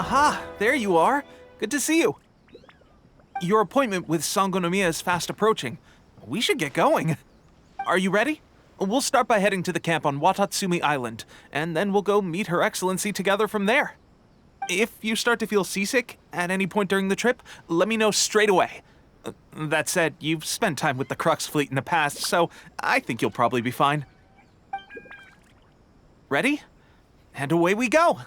Aha! There you are! Good to see you! Your appointment with Sangonomiya is fast approaching. We should get going. Are you ready? We'll start by heading to the camp on Watatsumi Island, and then we'll go meet Her Excellency together from there. If you start to feel seasick at any point during the trip, let me know straight away. That said, you've spent time with the Crux fleet in the past, so I think you'll probably be fine. Ready? And away we go!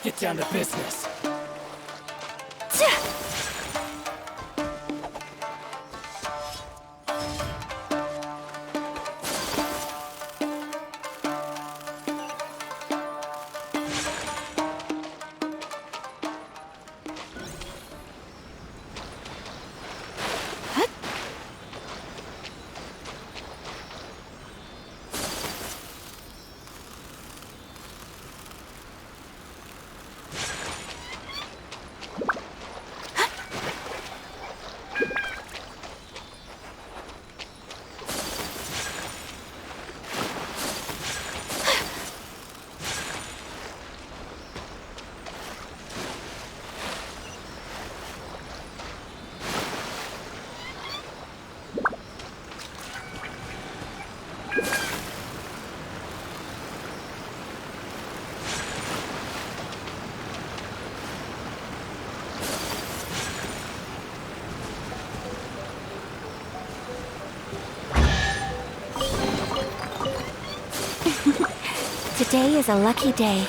get down to business. Today is a lucky day.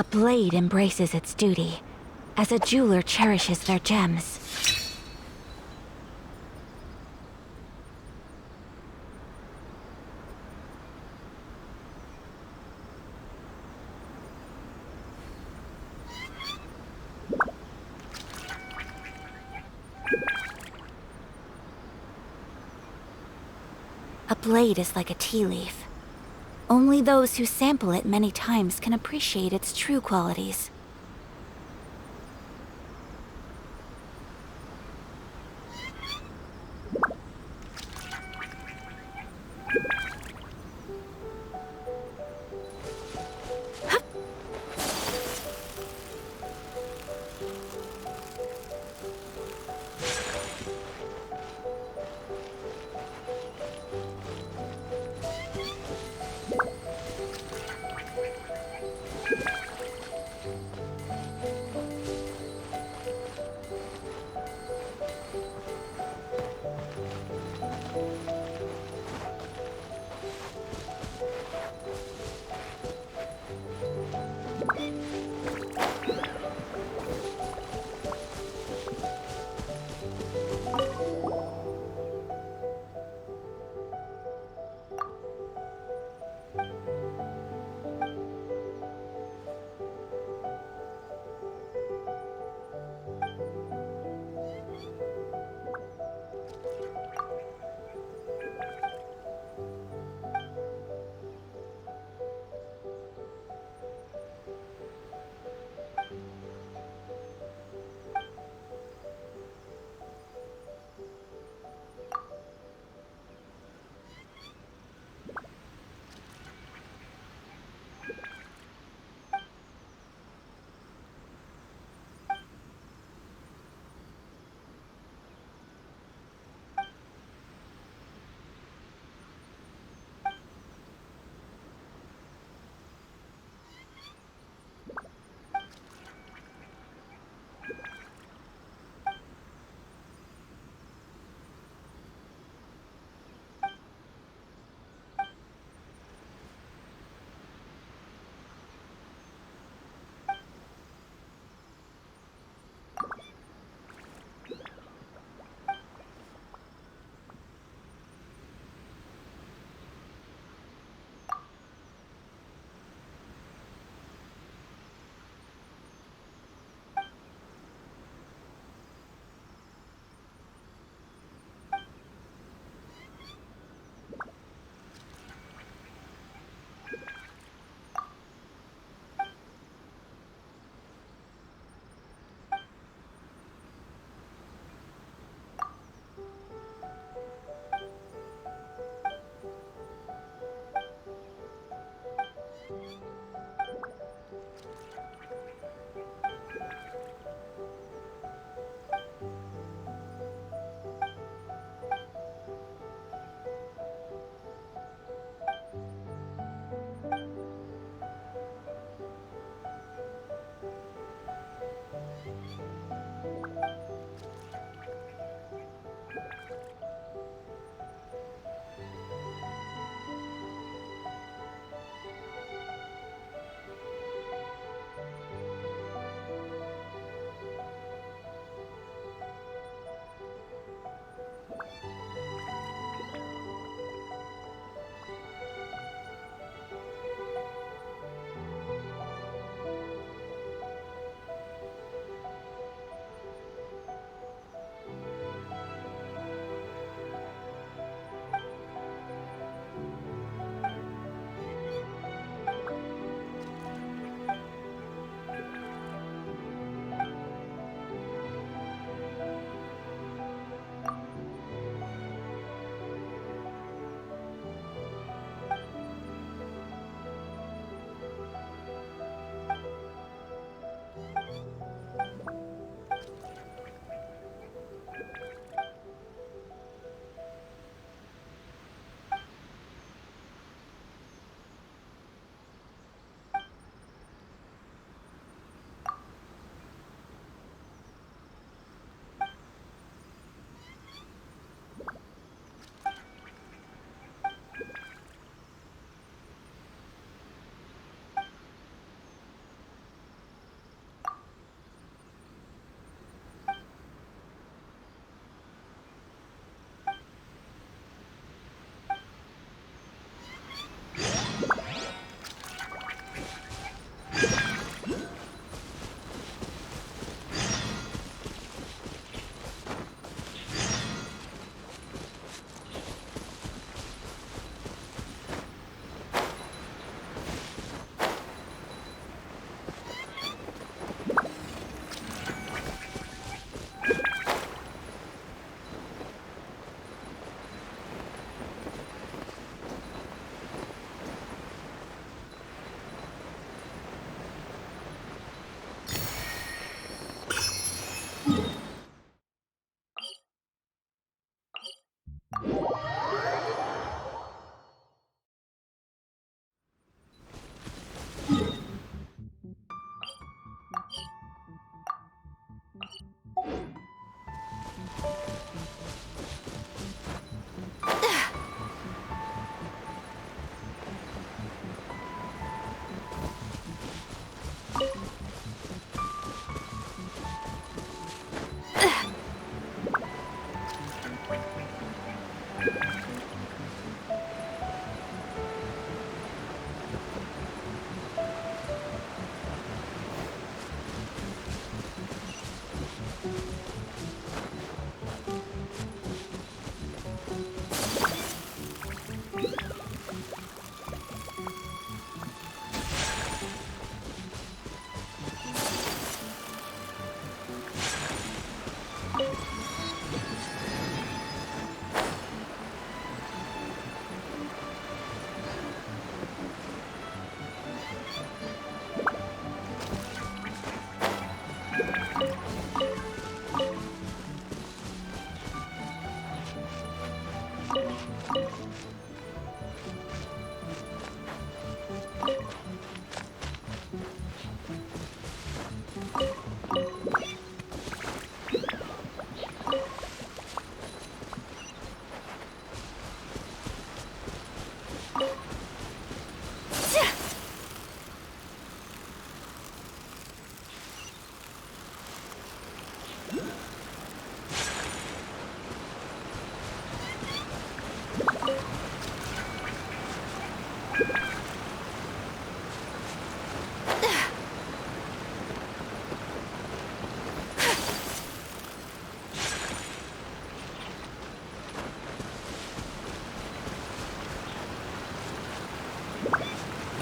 A blade embraces its duty, as a jeweler cherishes their gems. A blade is like a tea leaf. Only those who sample it many times can appreciate its true qualities.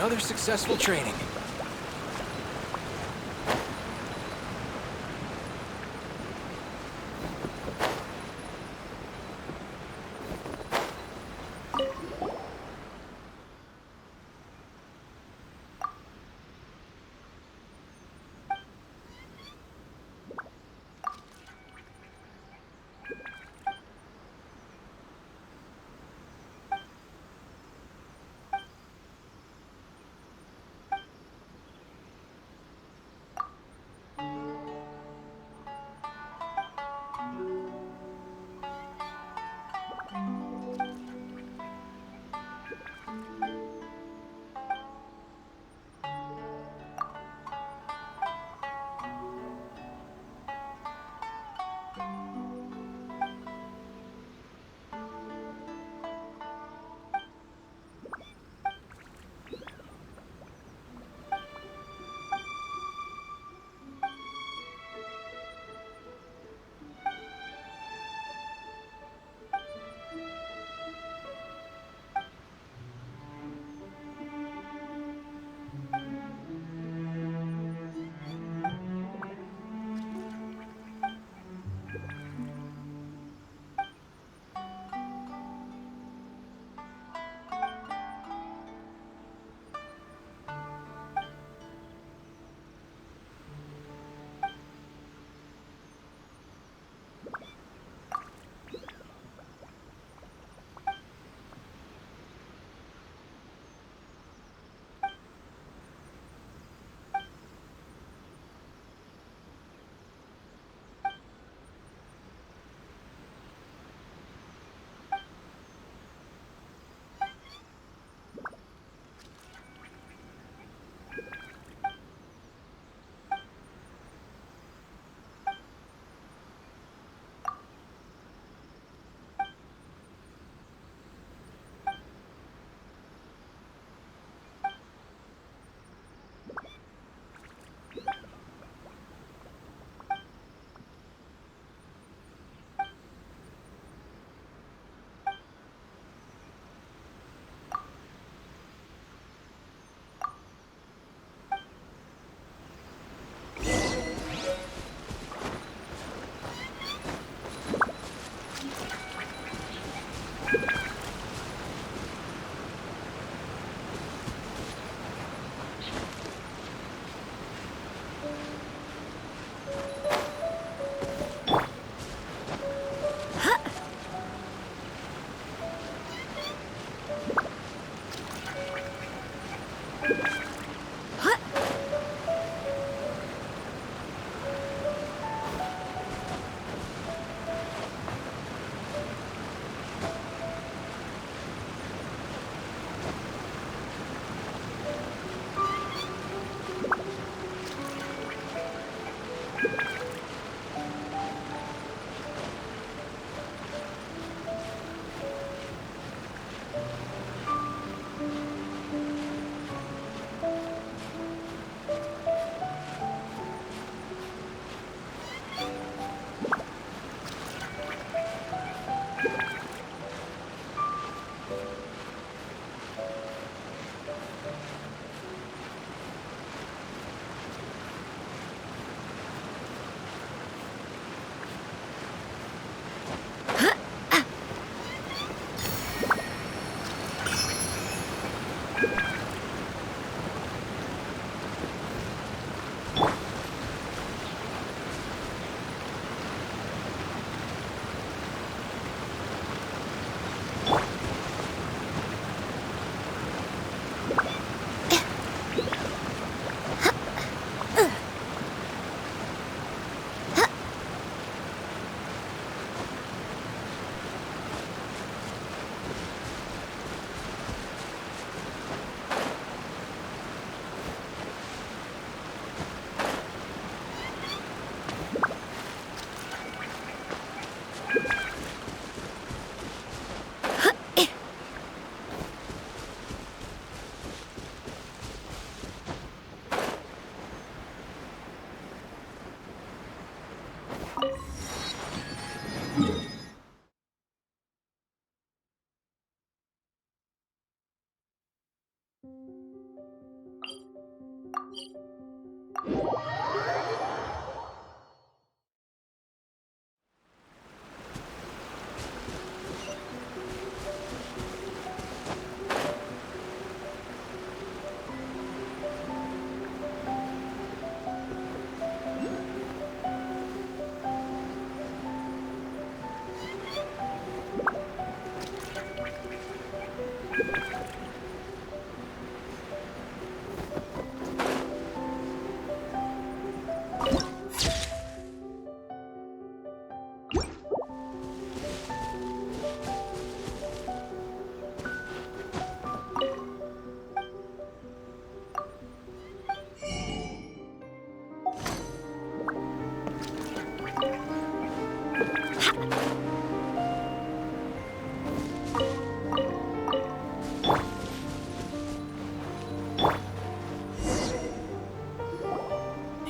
Another successful training.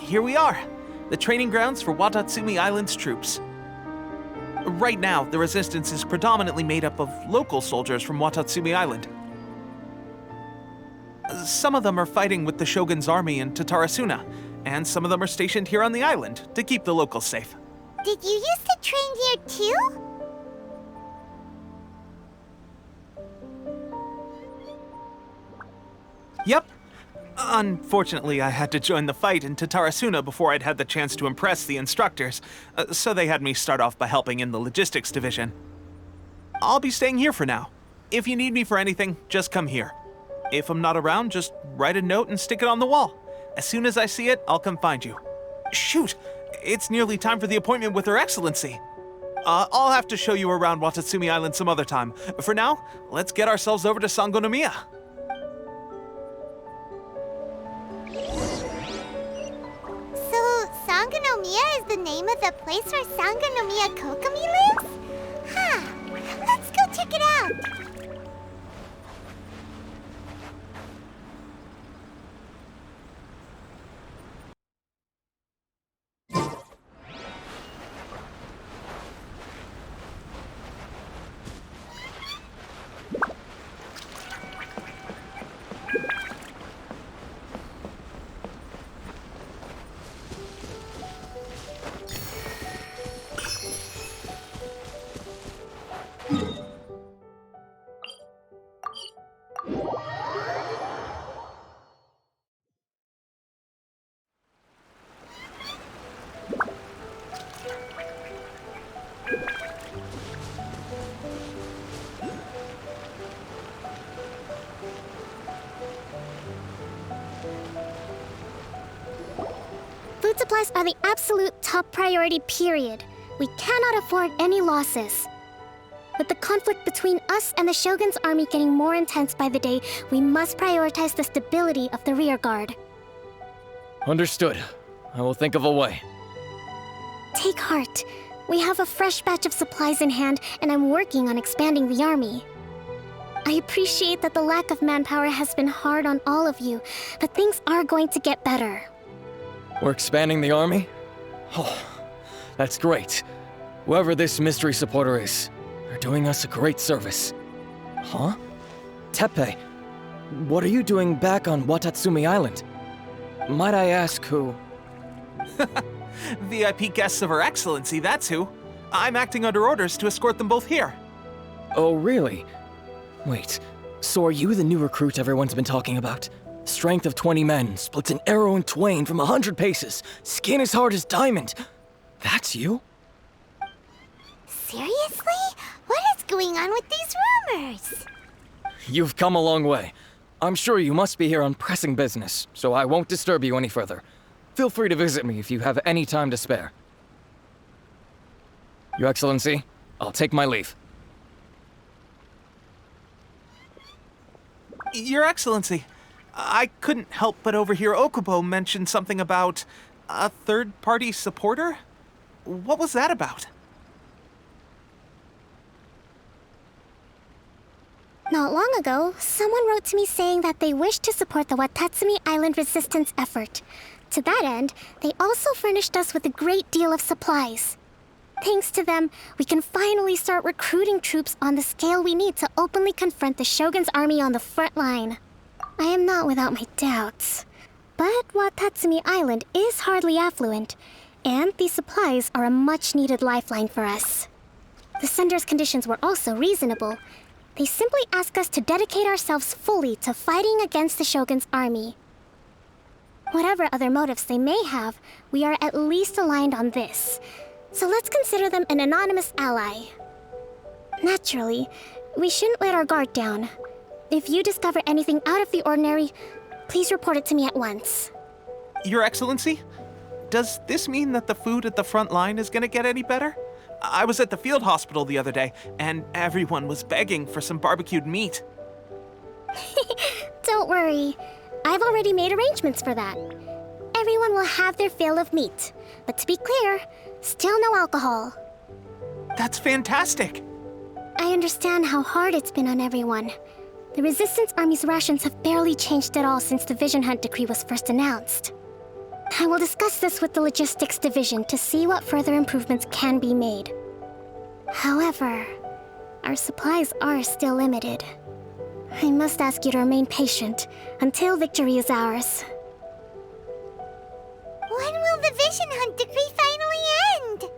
here we are, the training grounds for Watatsumi Island's troops. Right now, the resistance is predominantly made up of local soldiers from Watatsumi Island. Some of them are fighting with the Shogun's army in Tatarasuna, and some of them are stationed here on the island to keep the locals safe. Did you used to train here too? Yep. Unfortunately, I had to join the fight in Tatarasuna before I'd had the chance to impress the instructors, so they had me start off by helping in the logistics division. I'll be staying here for now. If you need me for anything, just come here. If I'm not around, just write a note and stick it on the wall. As soon as I see it, I'll come find you. Shoot! It's nearly time for the appointment with Her Excellency. I'll have to show you around Watatsumi Island some other time. For now, let's get ourselves over to Sangonomiya. So, Sangonomiya is the name of the place where Sangonomiya Kokomi lives? Huh. Let's go check it out. Food supplies are the absolute top priority, period. We cannot afford any losses. With the conflict between us and the Shogun's army getting more intense by the day, we must prioritize the stability of the rear guard. Understood. I will think of a way. Take heart. We have a fresh batch of supplies in hand, and I'm working on expanding the army. I appreciate that the lack of manpower has been hard on all of you, but things are going to get better. We're expanding the army? Oh, that's great. Whoever this mystery supporter is, they're doing us a great service. Huh? Teppei, what are you doing back on Watatsumi Island? Might I ask who? VIP guests of Her Excellency, that's who. I'm acting under orders to escort them both here. Oh, really? Wait, so are you the new recruit everyone's been talking about? Strength of 20 men, splits an arrow in twain from 100 paces, skin as hard as diamond. That's you? Seriously? What is going on with these rumors? You've come a long way. I'm sure you must be here on pressing business, so I won't disturb you any further. Feel free to visit me if you have any time to spare. Your Excellency, I'll take my leave. Your Excellency, I couldn't help but overhear Okubo mention something about a third-party supporter? What was that about? Not long ago, someone wrote to me saying that they wished to support the Watatsumi Island resistance effort. To that end, they also furnished us with a great deal of supplies. Thanks to them, we can finally start recruiting troops on the scale we need to openly confront the Shogun's army on the front line. I am not without my doubts. But Watatsumi Island is hardly affluent, and these supplies are a much-needed lifeline for us. The sender's conditions were also reasonable. They simply ask us to dedicate ourselves fully to fighting against the Shogun's army. Whatever other motives they may have, we are at least aligned on this. So let's consider them an anonymous ally. Naturally, we shouldn't let our guard down. If you discover anything out of the ordinary, please report it to me at once. Your Excellency, does this mean that the food at the front line is gonna get any better? I was at the field hospital the other day, and everyone was begging for some barbecued meat. Don't worry. I've already made arrangements for that. Everyone will have their fill of meat. But to be clear, still no alcohol. That's fantastic! I understand how hard it's been on everyone. The Resistance Army's rations have barely changed at all since the Vision Hunt decree was first announced. I will discuss this with the Logistics Division to see what further improvements can be made. However, our supplies are still limited. I must ask you to remain patient until victory is ours. When will the Vision Hunt decree finally end?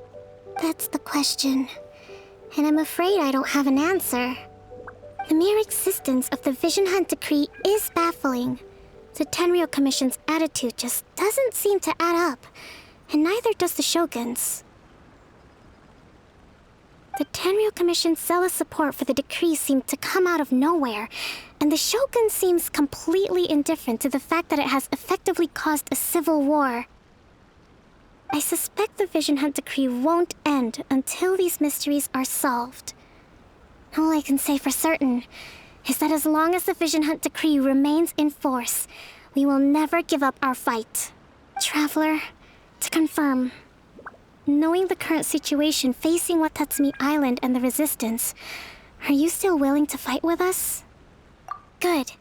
That's the question. And I'm afraid I don't have an answer. The mere existence of the Vision Hunt decree is baffling. The Tenryou Commission's attitude just doesn't seem to add up, and neither does the Shogun's. The Tenryou Commission's zealous support for the decree seemed to come out of nowhere, and the Shogun seems completely indifferent to the fact that it has effectively caused a civil war. I suspect the Vision Hunt decree won't end until these mysteries are solved. All I can say for certain is that as long as the Vision Hunt decree remains in force, we will never give up our fight. Traveler, to confirm, knowing the current situation facing Watatsumi Island and the Resistance, are you still willing to fight with us? Good.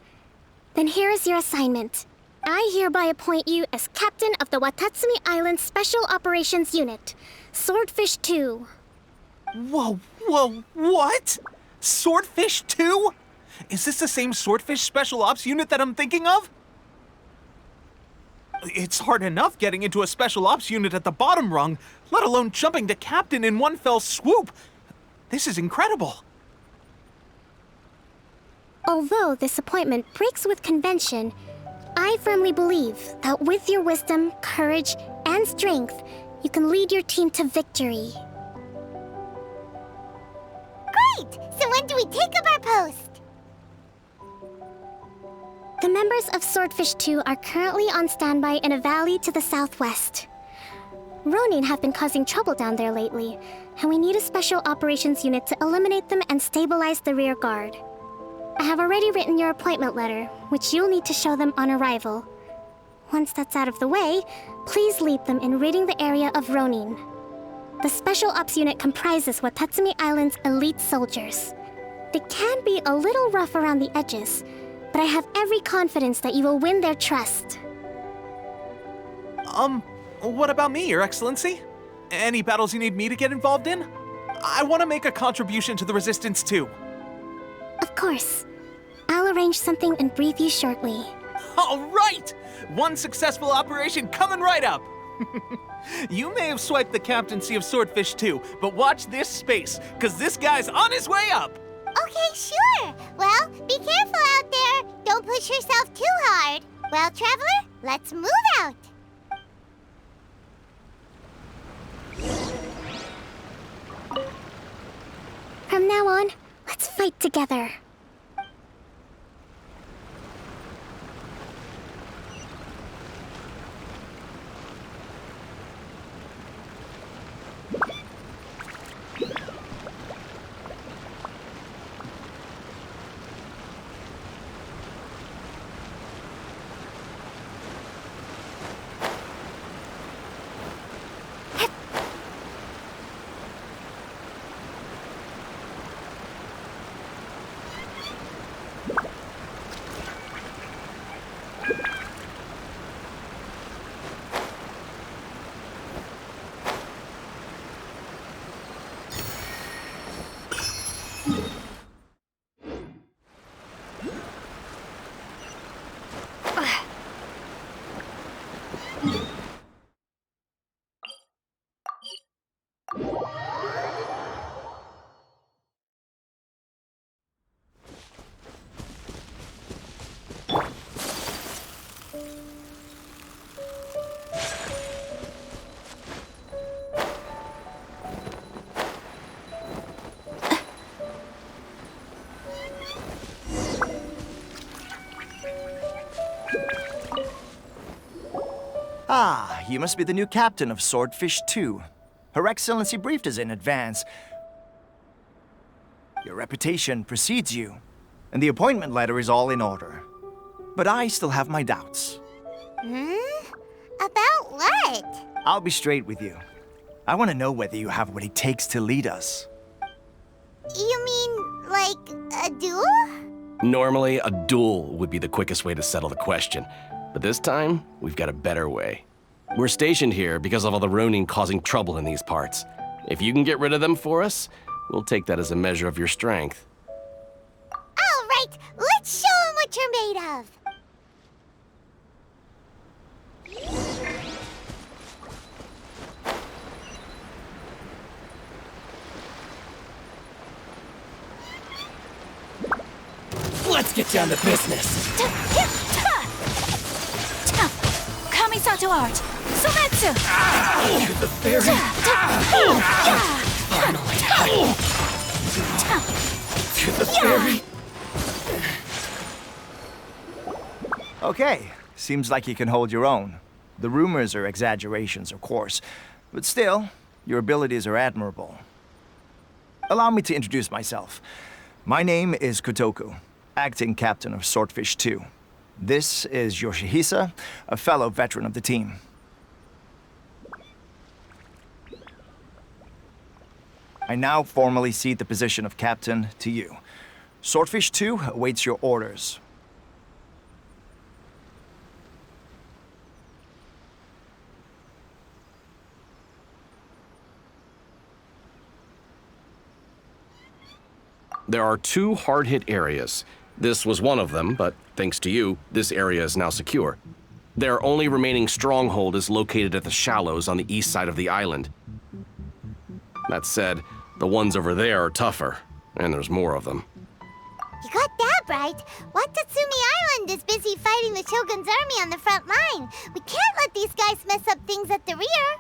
Then here is your assignment. I hereby appoint you as captain of the Watatsumi Island Special Operations Unit, Swordfish 2. Whoa, what? Swordfish 2? Is this the same Swordfish Special Ops unit that I'm thinking of? It's hard enough getting into a Special Ops unit at the bottom rung, let alone jumping to captain in one fell swoop. This is incredible. Although this appointment breaks with convention, I firmly believe that with your wisdom, courage, and strength, you can lead your team to victory. Great! So when do we take up our post? The members of Swordfish 2 are currently on standby in a valley to the southwest. Ronin have been causing trouble down there lately, and we need a special operations unit to eliminate them and stabilize the rear guard. I have already written your appointment letter, which you'll need to show them on arrival. Once that's out of the way, please lead them in ridding the area of Ronin. The Special Ops Unit comprises Watatsumi Island's elite soldiers. They can be a little rough around the edges, but I have every confidence that you will win their trust. What about me, Your Excellency? Any battles you need me to get involved in? I want to make a contribution to the Resistance too. Of course. I'll arrange something and brief you shortly. All right! One successful operation coming right up! You may have swiped the captaincy of Swordfish 2, but watch this space, because this guy's on his way up! Okay, sure. Well, be careful out there. Don't push yourself too hard. Well, Traveler, let's move out. From now on, let's fight together. Ah, you must be the new captain of Swordfish 2. Her Excellency briefed us in advance. Your reputation precedes you, and the appointment letter is all in order. But I still have my doubts. About what? I'll be straight with you. I want to know whether you have what it takes to lead us. You mean, like, a duel? Normally, a duel would be the quickest way to settle the question, but this time, we've got a better way. We're stationed here because of all the Ronin causing trouble in these parts. If you can get rid of them for us, we'll take that as a measure of your strength. All right, let's show 'em what you're made of. Let's get down to business. Kamisato art! Sometsu! The fairy. Finally. To the fairy. Okay, seems like you can hold your own. The rumors are exaggerations, of course, but still, your abilities are admirable. Allow me to introduce myself. My name is Kotoku, acting captain of Swordfish 2. This is Yoshihisa, a fellow veteran of the team. I now formally cede the position of captain to you. Swordfish 2 awaits your orders. There are 2 hard-hit areas. This was one of them, but thanks to you, this area is now secure. Their only remaining stronghold is located at the shallows on the east side of the island. That said, the ones over there are tougher, and there's more of them. You got that right. Watatsumi Island is busy fighting the Shogun's army on the front line. We can't let these guys mess up things at the rear.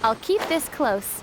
I'll keep this close.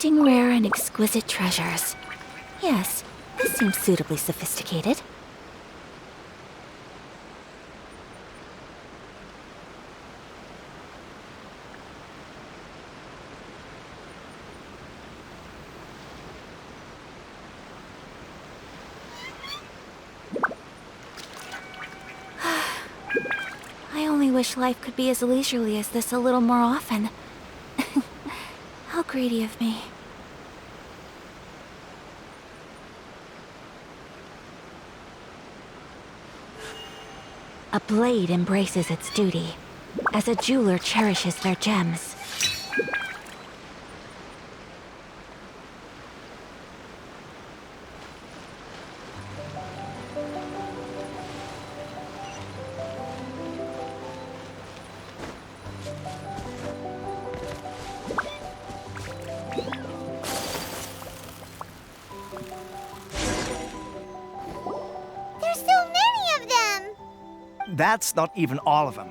Collecting rare and exquisite treasures. Yes, this seems suitably sophisticated. I only wish life could be as leisurely as this a little more often. How greedy of me. A blade embraces its duty, as a jeweler cherishes their gems. There's so many of them! That's not even all of them.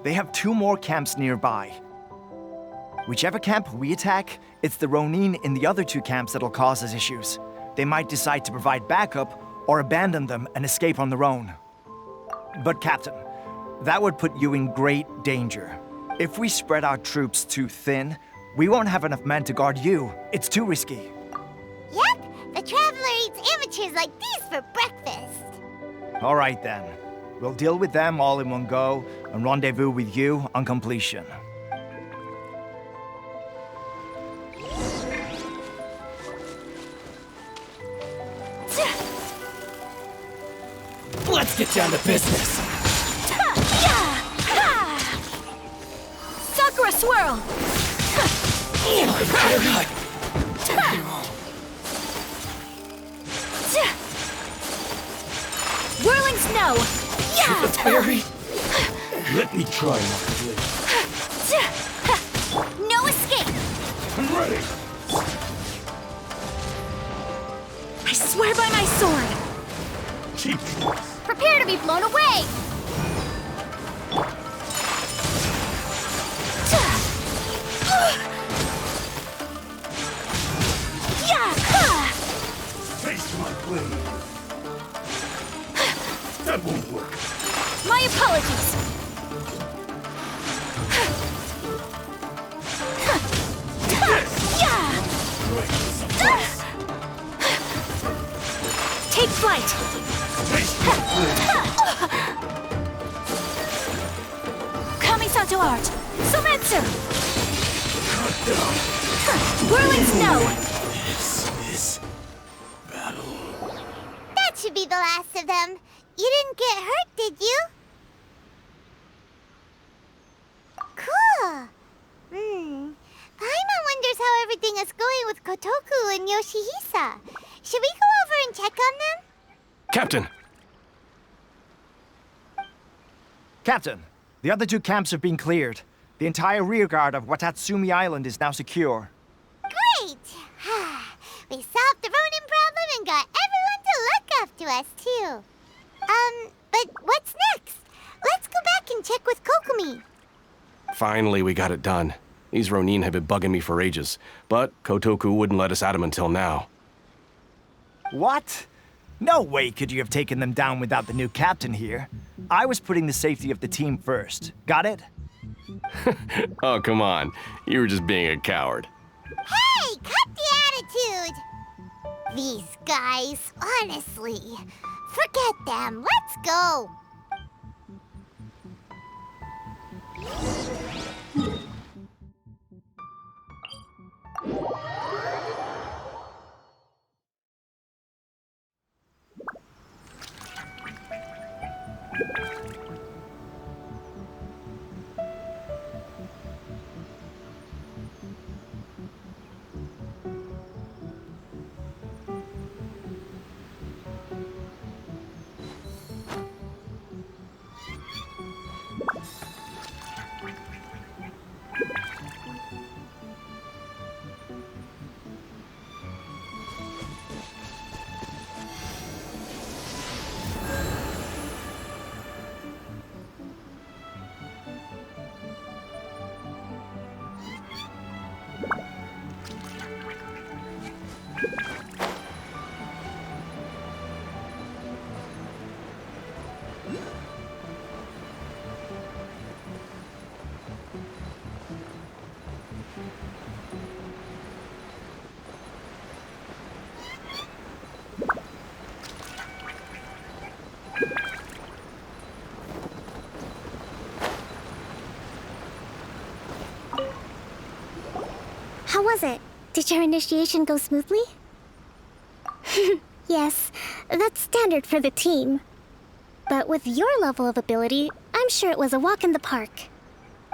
They have 2 more camps nearby. Whichever camp we attack, it's the Ronin in the other 2 camps that'll cause us issues. They might decide to provide backup or abandon them and escape on their own. But Captain, that would put you in great danger. If we spread our troops too thin, we won't have enough men to guard you. It's too risky. Yep, the Traveler eats amateurs like these for breakfast. All right then. We'll deal with them all in one go and rendezvous with you on completion. Let's get down to business. Sakura swirl! Whirling snow! Barry, let me try my blade. No escape! I'm ready. I swear by my sword! Cheap shots. Prepare to be blown away! Taste my blade. That won't work. My apologies! Take flight! Taste my blade. Kamisato art! Sometsu! Cut down. Whirling snow! This is battle. That should be the last of them. You didn't get hurt, did you? Cool. Paimon wonders how everything is going with Kotoku and Yoshihisa. Should we go over and check on them? Captain! Captain, the other 2 camps have been cleared. The entire rearguard of Watatsumi Island is now secure. Great! We solved the Ronin problem and got everyone to look after us, too. But what's next? Let's go back and check with Kokumi. Finally, we got it done. These Ronin have been bugging me for ages, but Kotoku wouldn't let us at him until now. What? No way could you have taken them down without the new captain here. I was putting the safety of the team first. Got it? Oh, come on. You were just being a coward. Hey, cut the attitude! These guys, honestly. Forget them. Let's go. was it? Did your initiation go smoothly? Yes, that's standard for the team. But with your level of ability, I'm sure it was a walk in the park.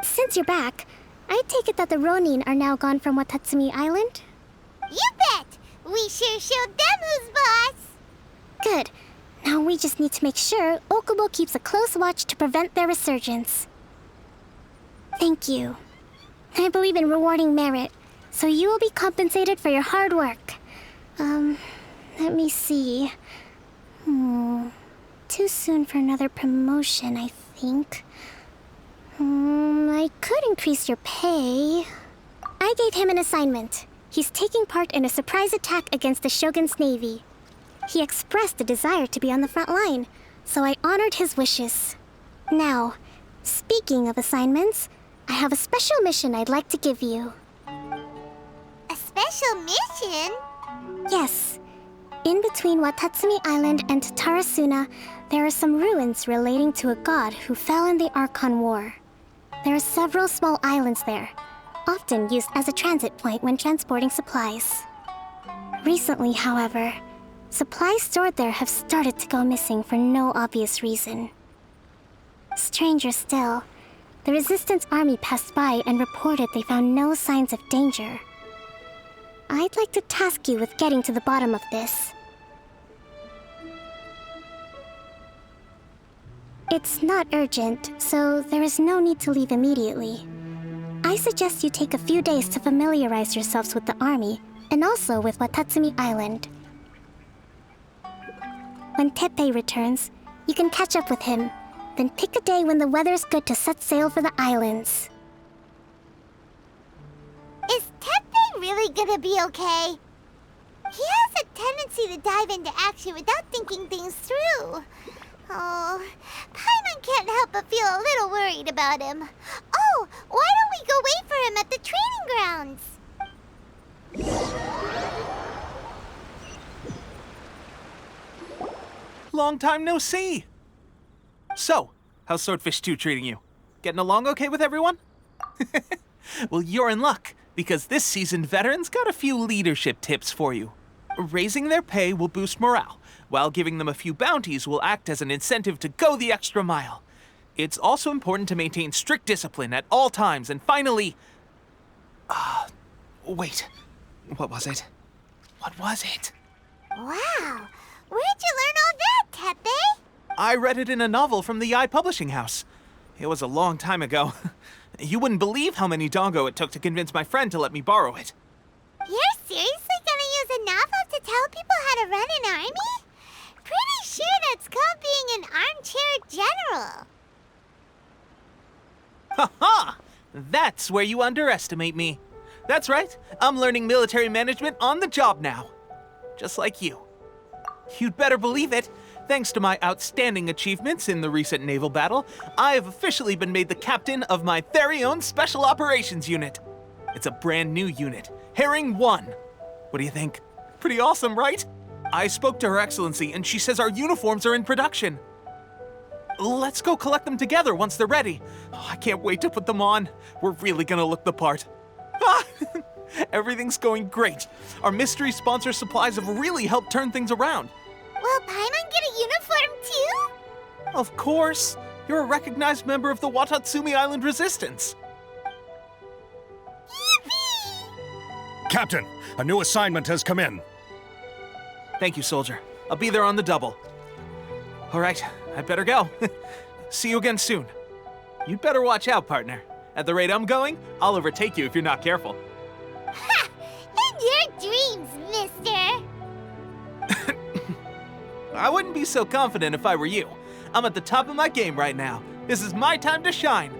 Since you're back, I take it that the Ronin are now gone from Watatsumi Island? You bet! We sure showed them who's boss! Good. Now we just need to make sure Okubo keeps a close watch to prevent their resurgence. Thank you. I believe in rewarding merit, so you will be compensated for your hard work. Let me see. Too soon for another promotion, I think. I could increase your pay. I gave him an assignment. He's taking part in a surprise attack against the Shogun's navy. He expressed a desire to be on the front line, so I honored his wishes. Now, speaking of assignments, I have a special mission I'd like to give you. A special mission? Yes. In between Watatsumi Island and Tarasuna, there are some ruins relating to a god who fell in the Archon War. There are several small islands there, often used as a transit point when transporting supplies. Recently, however, supplies stored there have started to go missing for no obvious reason. Stranger still, the Resistance army passed by and reported they found no signs of danger. I'd like to task you with getting to the bottom of this. It's not urgent, so there is no need to leave immediately. I suggest you take a few days to familiarize yourselves with the army, and also with Watatsumi Island. When Teppei returns, you can catch up with him, then pick a day when the weather's good to set sail for the islands. Is Teppei really gonna be okay? He has a tendency to dive into action without thinking things through. Oh, Paimon can't help but feel a little worried about him. Oh, why don't we go wait for him at the training grounds? Long time no see! So, how's Swordfish 2 treating you? Getting along okay with everyone? Well, you're in luck, because this seasoned veteran's got a few leadership tips for you. Raising their pay will boost morale, while giving them a few bounties will act as an incentive to go the extra mile. It's also important to maintain strict discipline at all times, and finally... wait. What was it? What was it? Wow, where'd you learn all that, Teppei? I read it in a novel from the Yai Publishing House. It was a long time ago. You wouldn't believe how many dongo it took to convince my friend to let me borrow it. You're seriously gonna use a novel to tell people how to run an army? Pretty sure that's called being an armchair general. Ha ha! That's where you underestimate me. That's right, I'm learning military management on the job now. Just like you. You'd better believe it. Thanks to my outstanding achievements in the recent naval battle, I have officially been made the captain of my very own Special Operations Unit. It's a brand new unit, Herring 1. What do you think? Pretty awesome, right? I spoke to Her Excellency, and she says our uniforms are in production. Let's go collect them together once they're ready. Oh, I can't wait to put them on. We're really gonna look the part. Everything's going great. Our mystery sponsor supplies have really helped turn things around. Will Paimon get a uniform too? Of course. You're a recognized member of the Watatsumi Island Resistance. Yippee! Captain, a new assignment has come in. Thank you, soldier. I'll be there on the double. All right, I'd better go. See you again soon. You'd better watch out, partner. At the rate I'm going, I'll overtake you if you're not careful. Ha! In your dreams, mister! I wouldn't be so confident if I were you. I'm at the top of my game right now. This is my time to shine.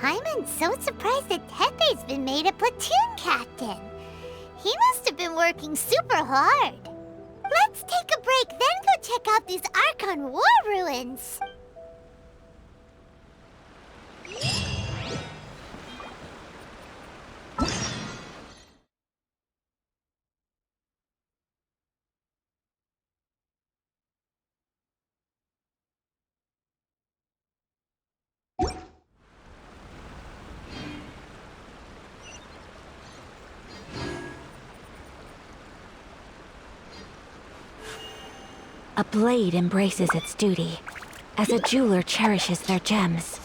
Paimon's so surprised that Teppei's been made a platoon captain. He must have been working super hard. Let's take a break, then go check out these Archon War ruins. A blade embraces its duty, as a jeweler cherishes their gems.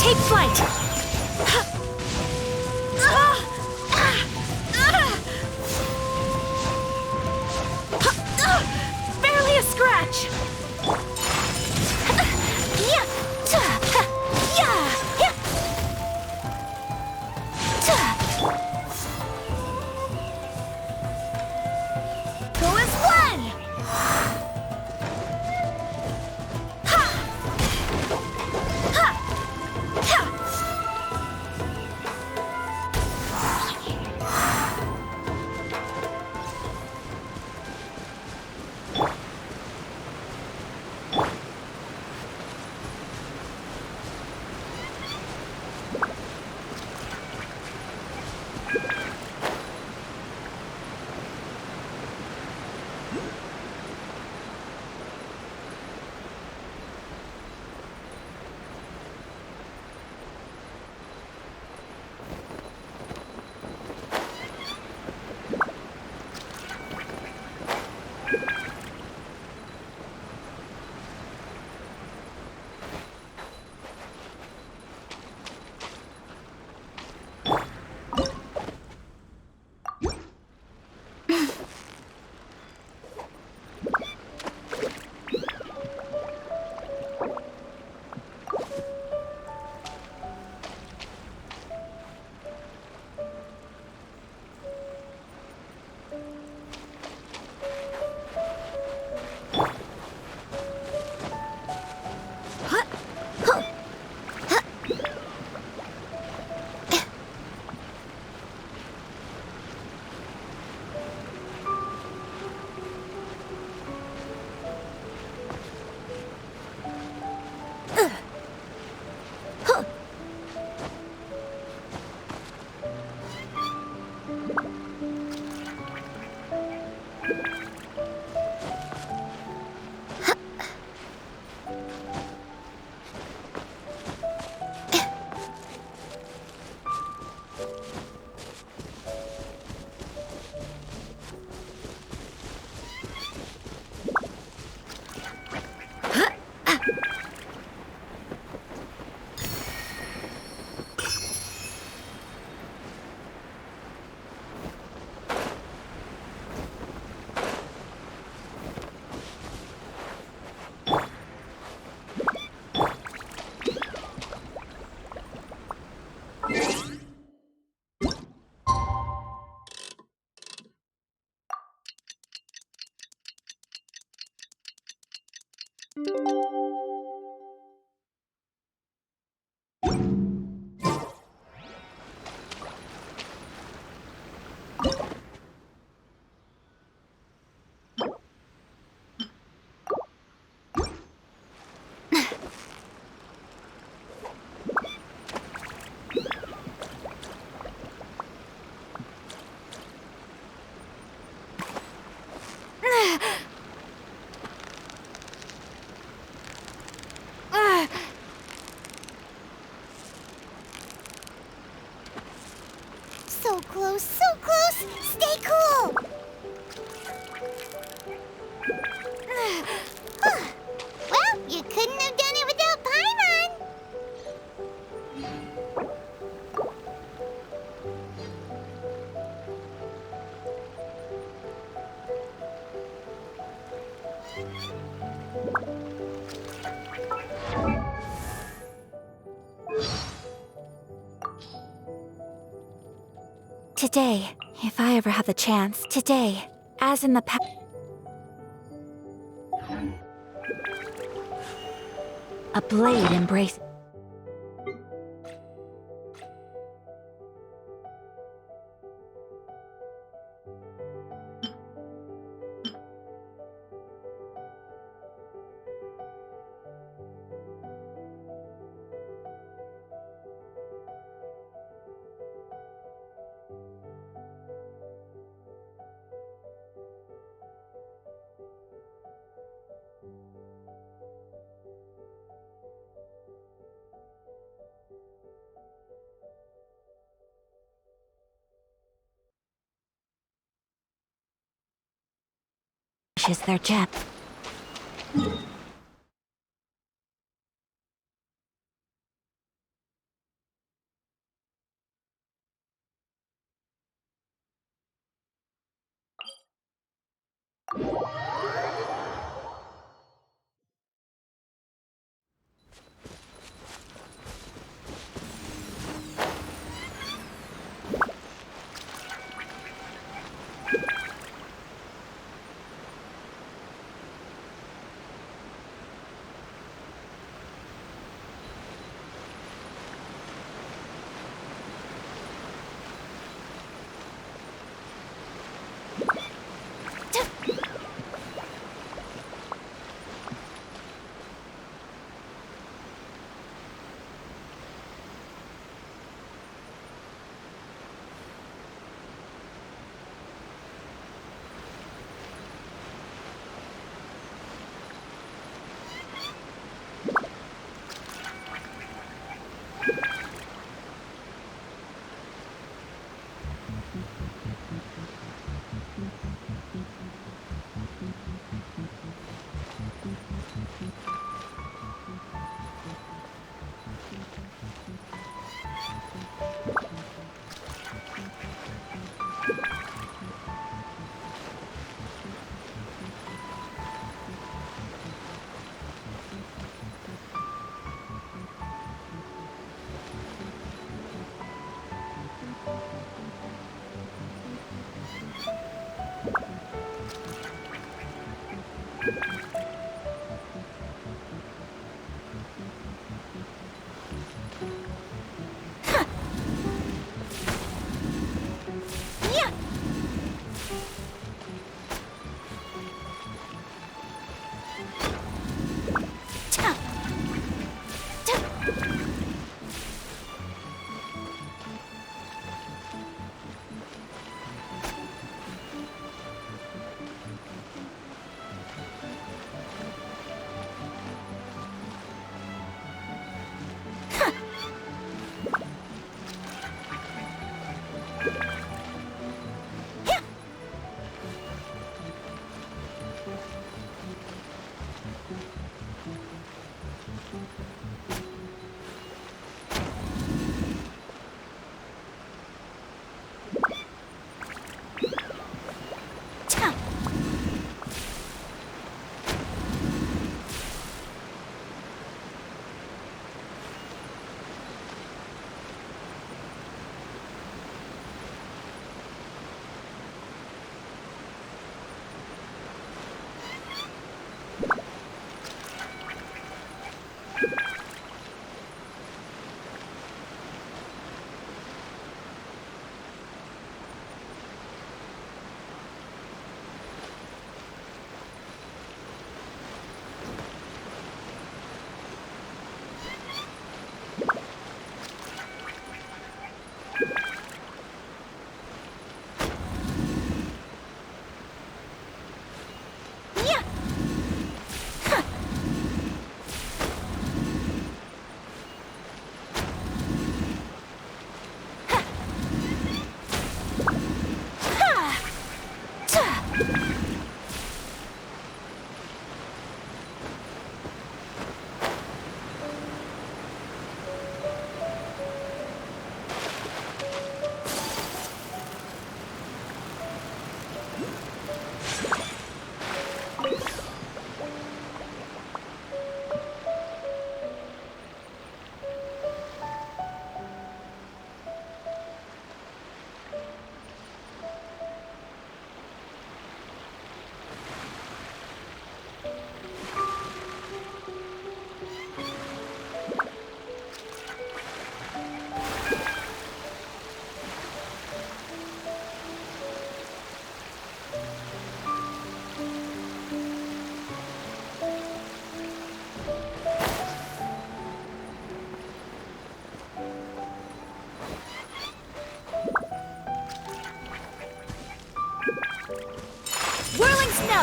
Take flight! Barely a scratch! Go as one! So close, so close! Stay cool! Well, you couldn't have done it without Paimon! Today, if I ever have the chance, today, as in the past. A blade embrace. Is their gem.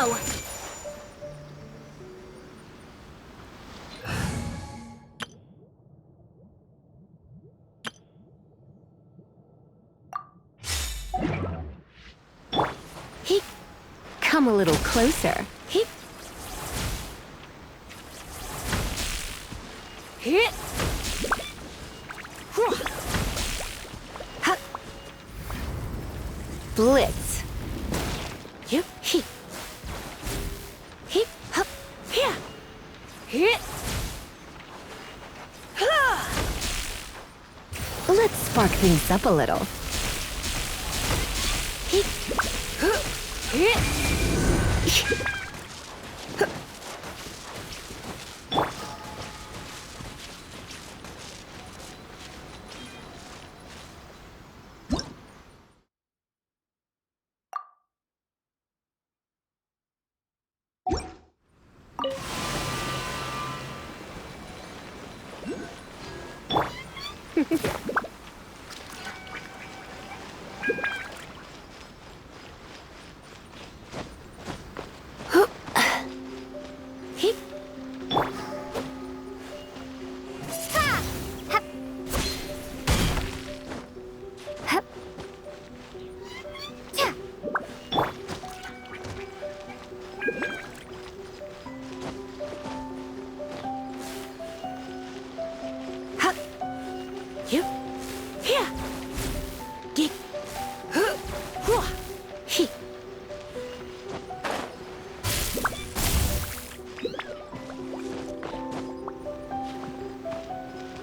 go! Come a little closer. Blitz. Let's spark things up a little.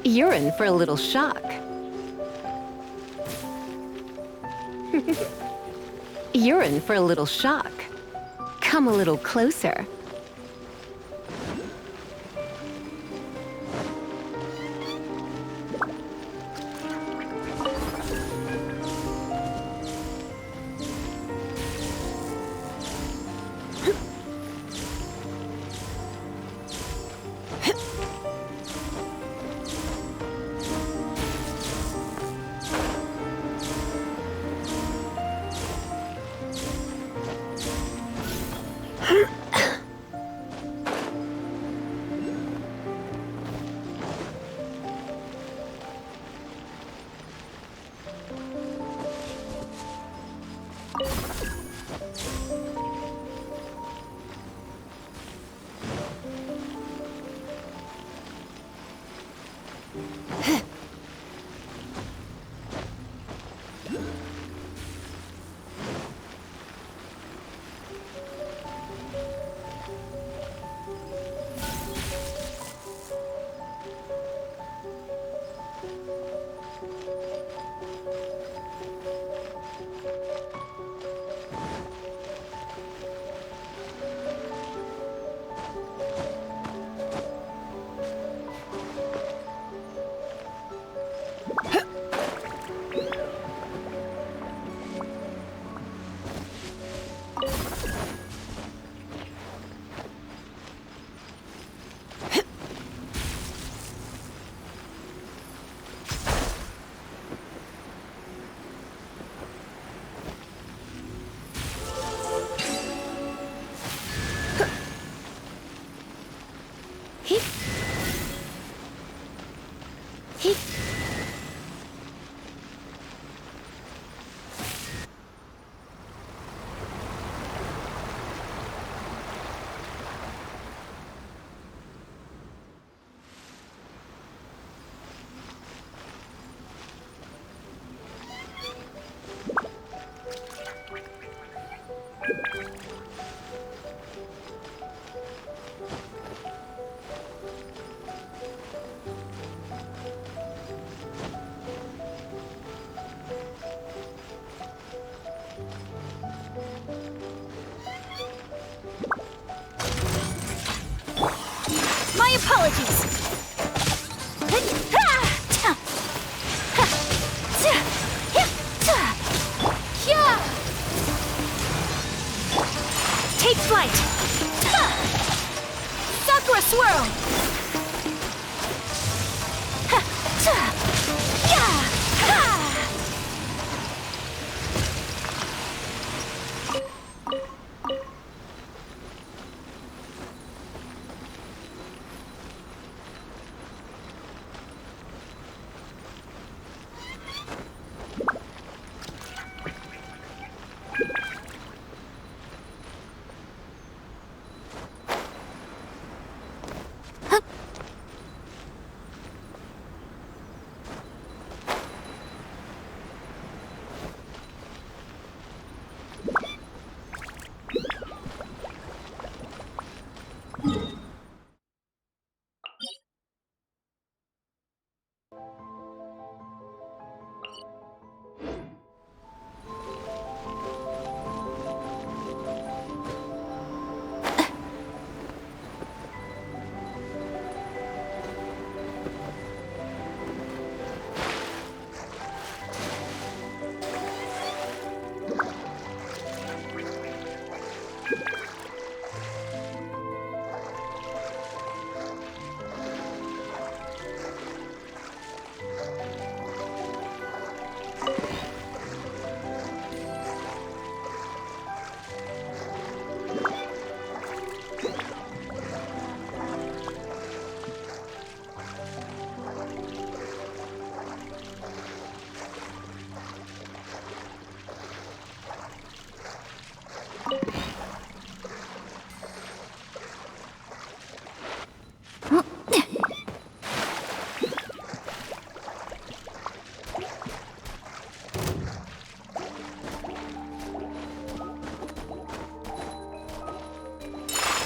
You're in for a little shock. You're in for a little shock. Come a little closer. My apologies! Take flight! Sakura swirl!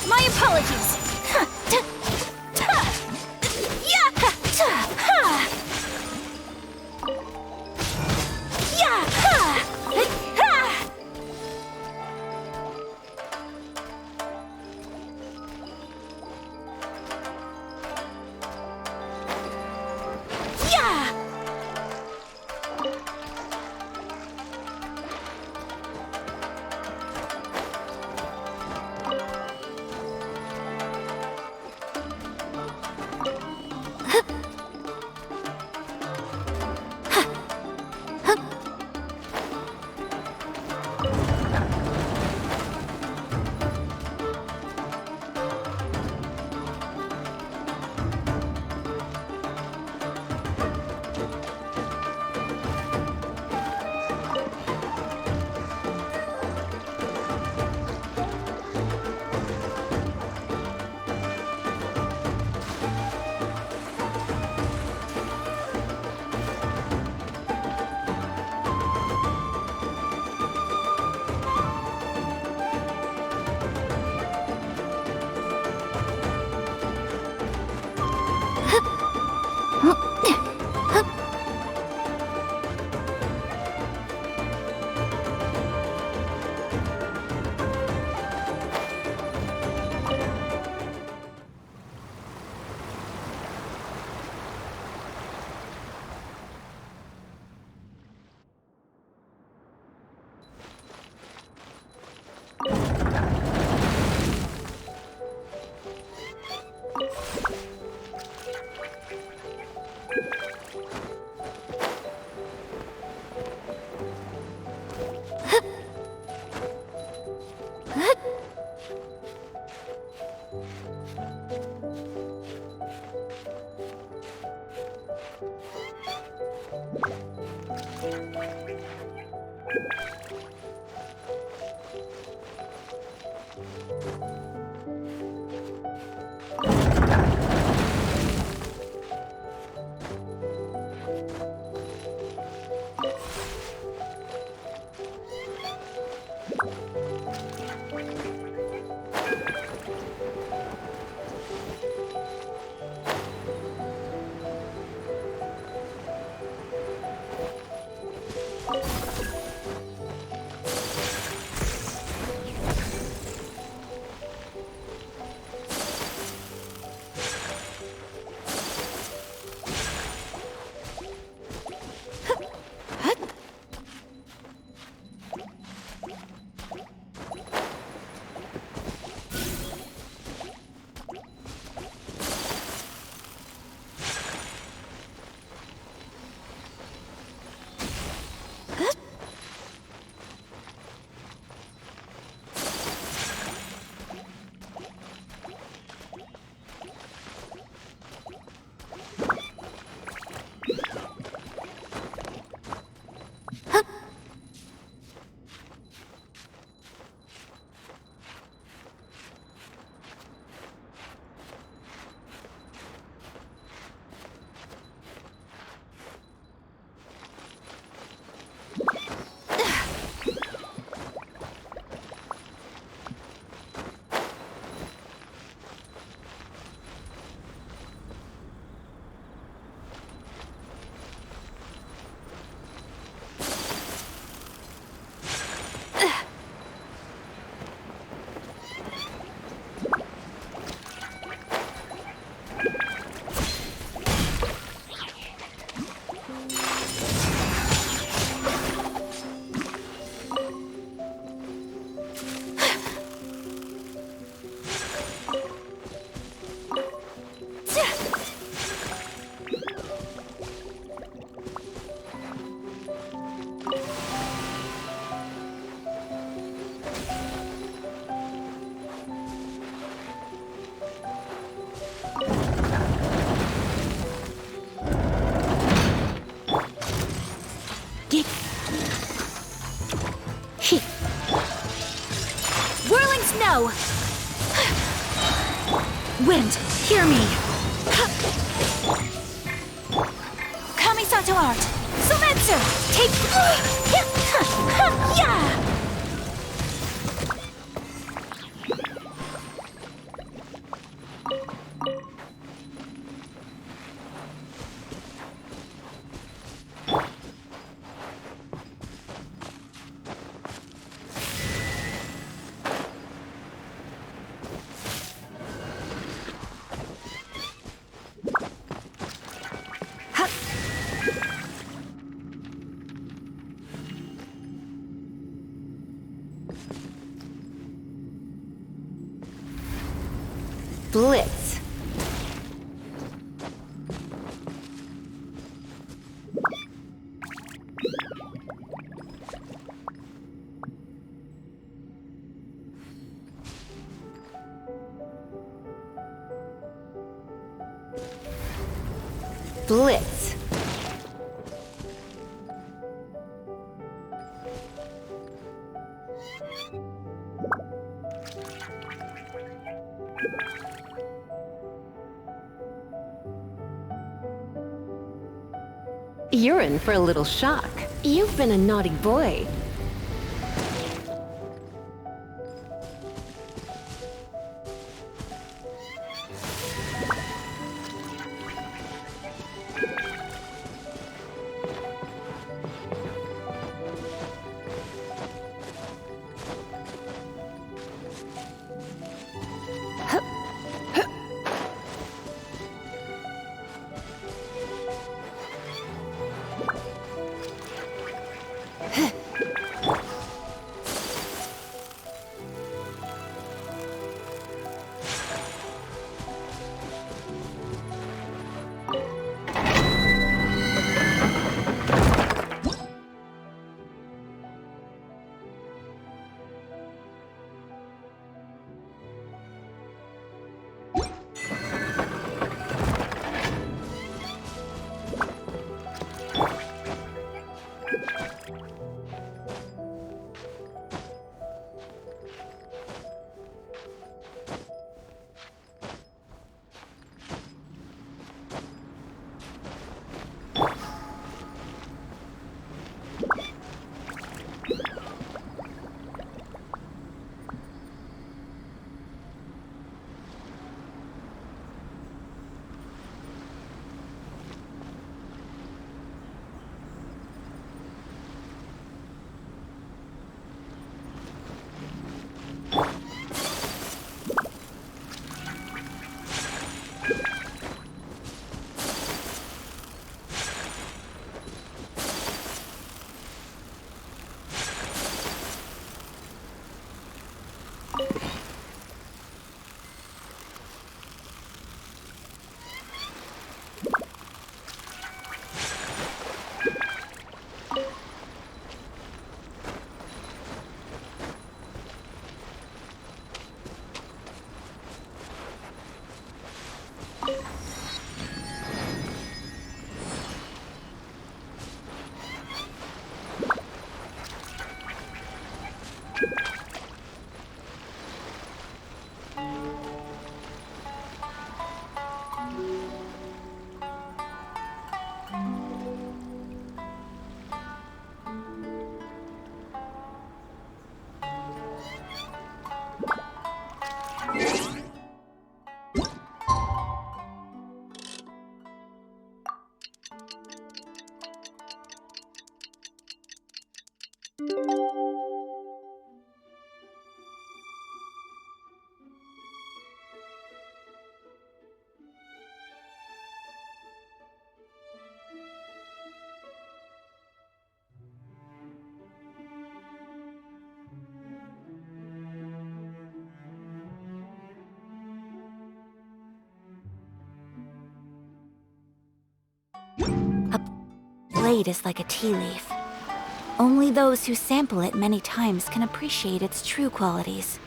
My apologies. Snow! Wind, hear me! Kamisato art! Sumetsu! Take... Yeah! Blitz. Blitz. You're in for a little shock. You've been a naughty boy. Blade is like a tea leaf. Only those who sample it many times can appreciate its true qualities.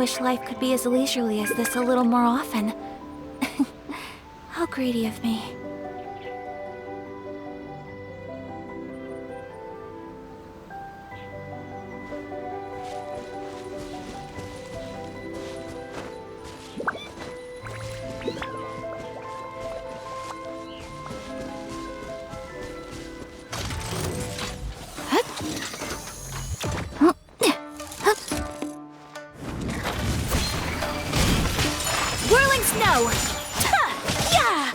wish life could be as leisurely as this a little more often. How greedy of me. Whirling snow! Ta! Yeah!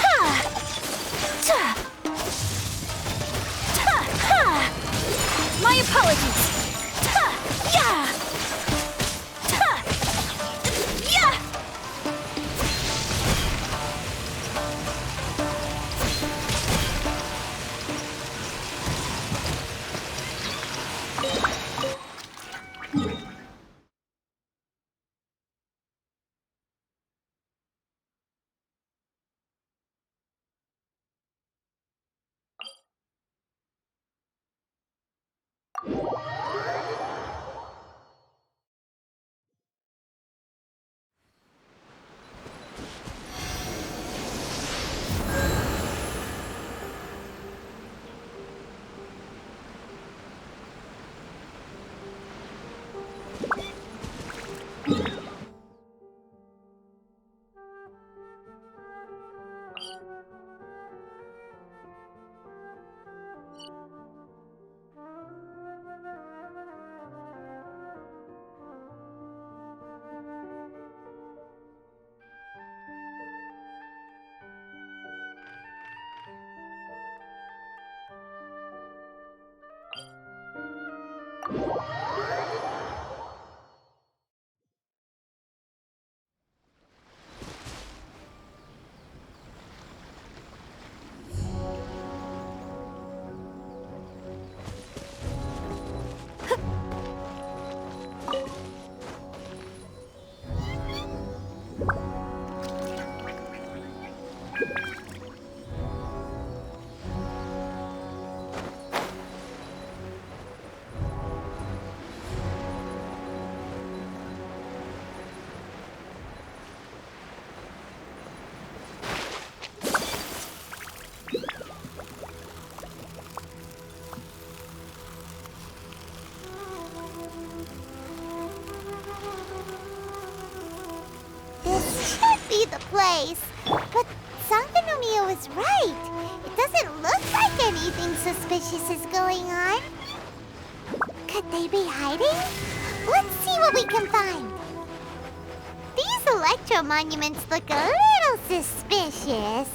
Ha! Ta! Ta! Ha! My apologies! Ta! Yeah! Ta! Yeah! The place. But Sangonomiya was right. It doesn't look like anything suspicious is going on. Could they be hiding? Let's see what we can find. These electro monuments look a little suspicious.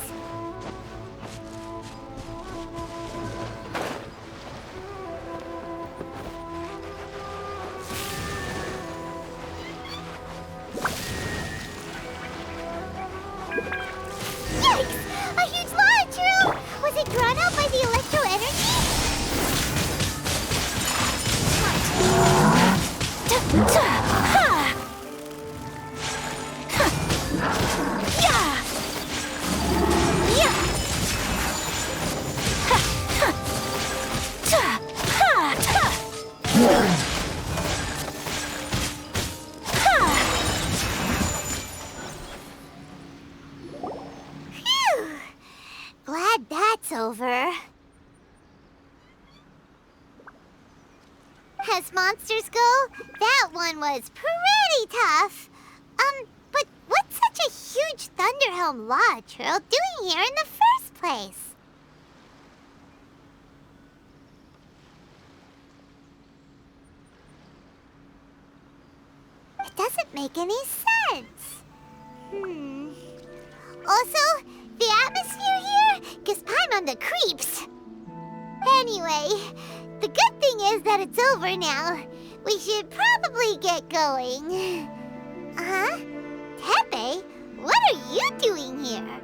Drawn out by the electro energy? Glad that's over. As monsters go, that one was pretty tough. But what's such a huge Thunderhelm Law Trail doing here in the first place? It doesn't make any sense. Also, the atmosphere here gives Paimon the creeps. Anyway, the good thing is that it's over now. We should probably get going. Huh? Tepe, what are you doing here?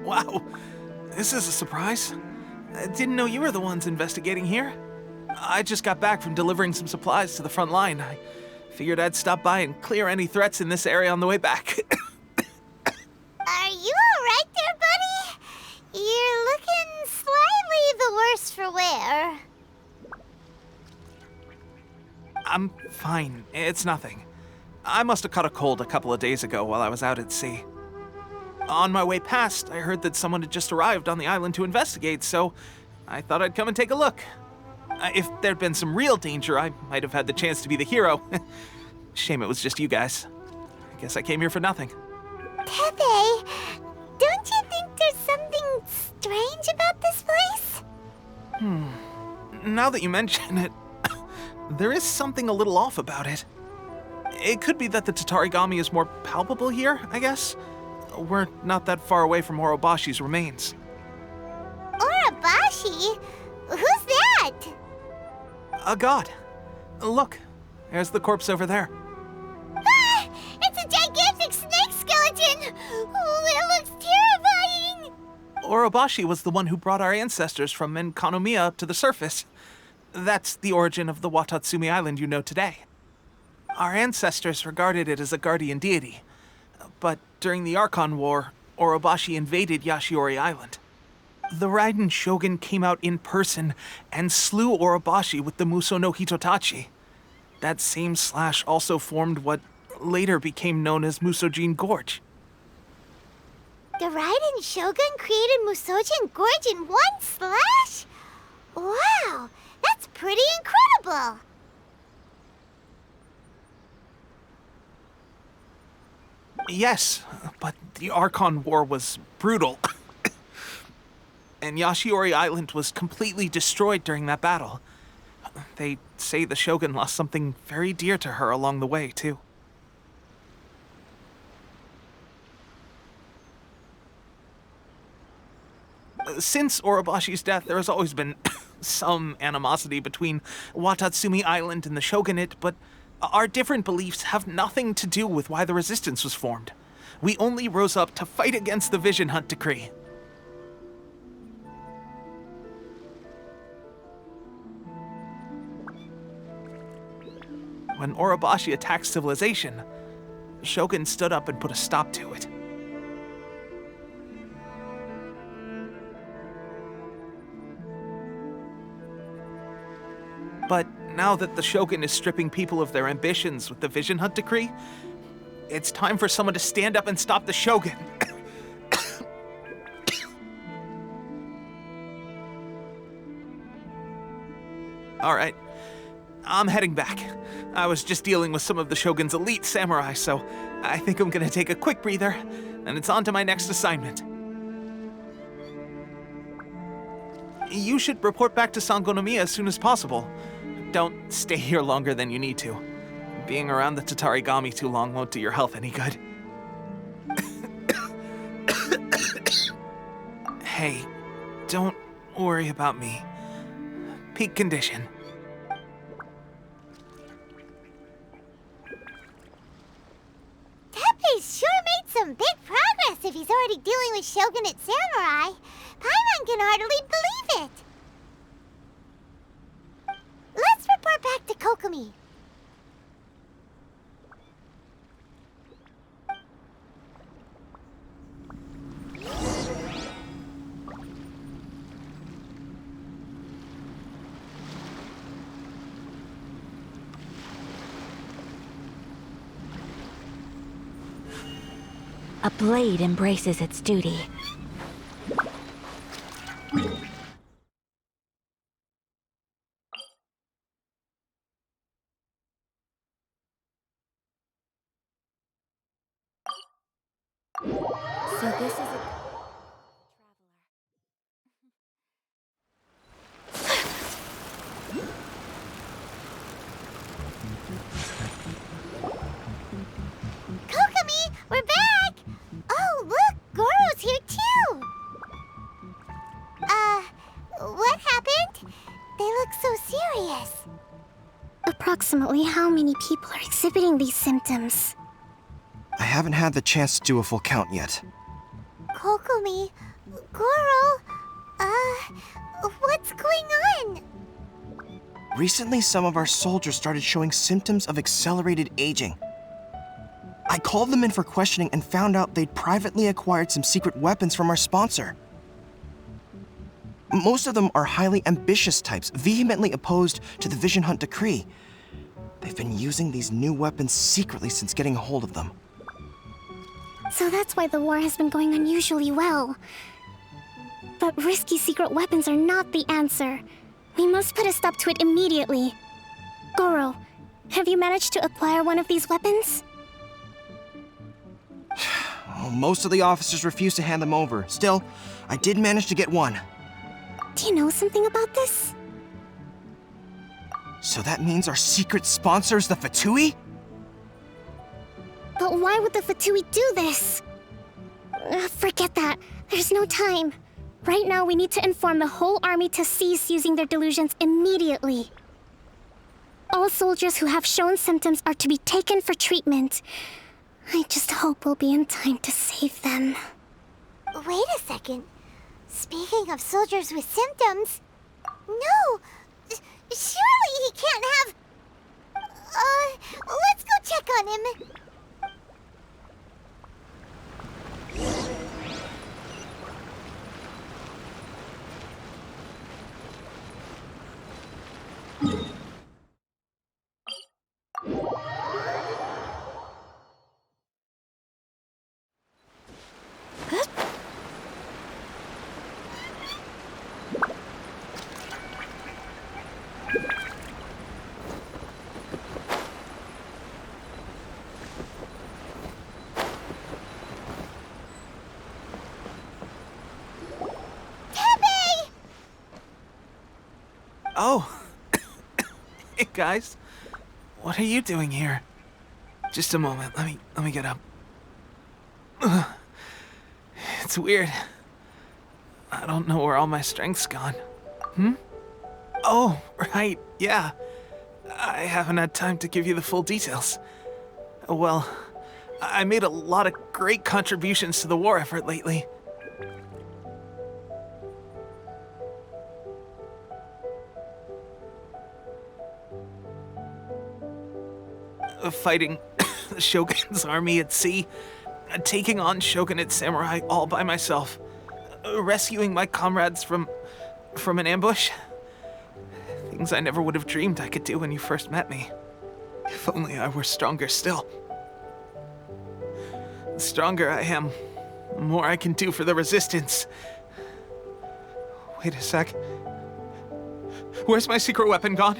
Wow, this is a surprise. I didn't know you were the ones investigating here. I just got back from delivering some supplies to the front line. I figured I'd stop by and clear any threats in this area on the way back. Are you alright there, buddy? You're looking slightly the worse for wear. I'm fine. It's nothing. I must have caught a cold a couple of days ago while I was out at sea. On my way past, I heard that someone had just arrived on the island to investigate, so I thought I'd come and take a look. If there'd been some real danger, I might have had the chance to be the hero. Shame it was just you guys. I guess I came here for nothing. Tepe, don't you think there's something strange about this place? Now that you mention it, there is something a little off about it. It could be that the Tatarigami is more palpable here, I guess. We're not that far away from Orobashi's remains. Orobashi? Who's that? A god. Look, there's the corpse over there. Ah! It's a gigantic snake skeleton! Oh, it looks terrifying! Orobashi was the one who brought our ancestors from Enkanomiya up to the surface. That's the origin of the Watatsumi Island you know today. Our ancestors regarded it as a guardian deity. But during the Archon War, Orobashi invaded Yashiori Island. The Raiden Shogun came out in person and slew Orobashi with the Muso no Hitotachi. That same slash also formed what later became known as Musojin Gorge. The Raiden Shogun created Musojin Gorge in one slash? Wow, that's pretty incredible! Yes, but the Archon War was brutal. And Yashiori Island was completely destroyed during that battle. They say the Shogun lost something very dear to her along the way, too. Since Orobashi's death, there has always been some animosity between Watatsumi Island and the Shogunate, but our different beliefs have nothing to do with why the resistance was formed. We only rose up to fight against the Vision Hunt decree. When Orobashi attacked civilization, Shogun stood up and put a stop to it. But now that the Shogun is stripping people of their ambitions with the Vision Hunt decree, it's time for someone to stand up and stop the Shogun. All right, I'm heading back. I was just dealing with some of the Shogun's elite samurai, so I think I'm gonna take a quick breather, and it's on to my next assignment. You should report back to Sangonomiya as soon as possible. Don't stay here longer than you need to. Being around the Tatarigami too long won't do your health any good. Hey, don't worry about me. Peak condition. Tepe's sure made some big progress if he's already dealing with Shogunate samurai. Paimon can hardly believe it. Let's report back to Kokomi. A blade embraces its duty. So this is a Kokomi, we're back! Oh, look, Goro's here too! What happened? They look so serious. Approximately how many people are exhibiting these symptoms? I haven't had the chance to do a full count yet. Kokomi, Goro, what's going on? Recently, some of our soldiers started showing symptoms of accelerated aging. I called them in for questioning and found out they'd privately acquired some secret weapons from our sponsor. Most of them are highly ambitious types, vehemently opposed to the Vision Hunt decree. They've been using these new weapons secretly since getting a hold of them. So that's why the war has been going unusually well. But risky secret weapons are not the answer. We must put a stop to it immediately. Goro, have you managed to acquire one of these weapons? Oh, most of the officers refuse to hand them over. Still, I did manage to get one. Do you know something about this? So that means our secret sponsor is the Fatui? But why would the Fatui do this? Forget that. There's no time. Right now, we need to inform the whole army to cease using their delusions immediately. All soldiers who have shown symptoms are to be taken for treatment. I just hope we'll be in time to save them. Wait a second. Speaking of soldiers with symptoms... No! Surely he can't have... let's go check on him. Oh. Hey, guys. What are you doing here? Just a moment. Let me get up. It's weird. I don't know where all my strength's gone. Oh, right. Yeah. I haven't had time to give you the full details. Well, I made a lot of great contributions to the war effort lately. Fighting the Shogun's army at sea, taking on Shogunate samurai all by myself, rescuing my comrades from an ambush. Things I never would have dreamed I could do when you first met me. If only I were stronger still. The stronger I am, the more I can do for the resistance. Wait a sec. Where's my secret weapon gone?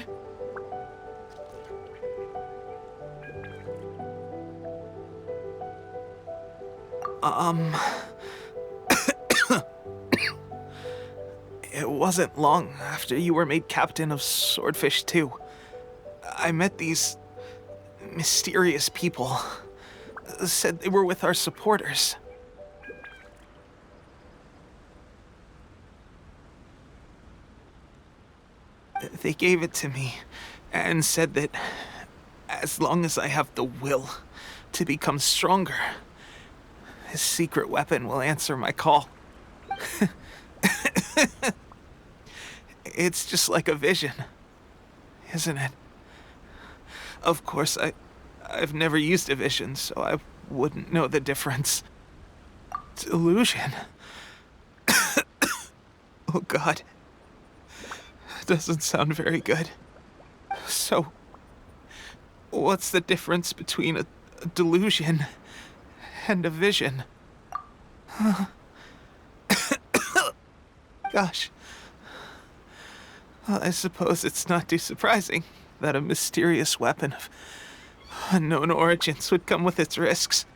It wasn't long after you were made captain of Swordfish 2. I met these mysterious people. Said they were with our supporters. They gave it to me and said that as long as I have the will to become stronger, his secret weapon will answer my call. It's just like a vision, isn't it? Of course, I've never used a vision, so I wouldn't know the difference. Delusion? Oh God. Doesn't sound very good. So, what's the difference between a delusion and a vision? Gosh. Well, I suppose it's not too surprising that a mysterious weapon of unknown origins would come with its risks.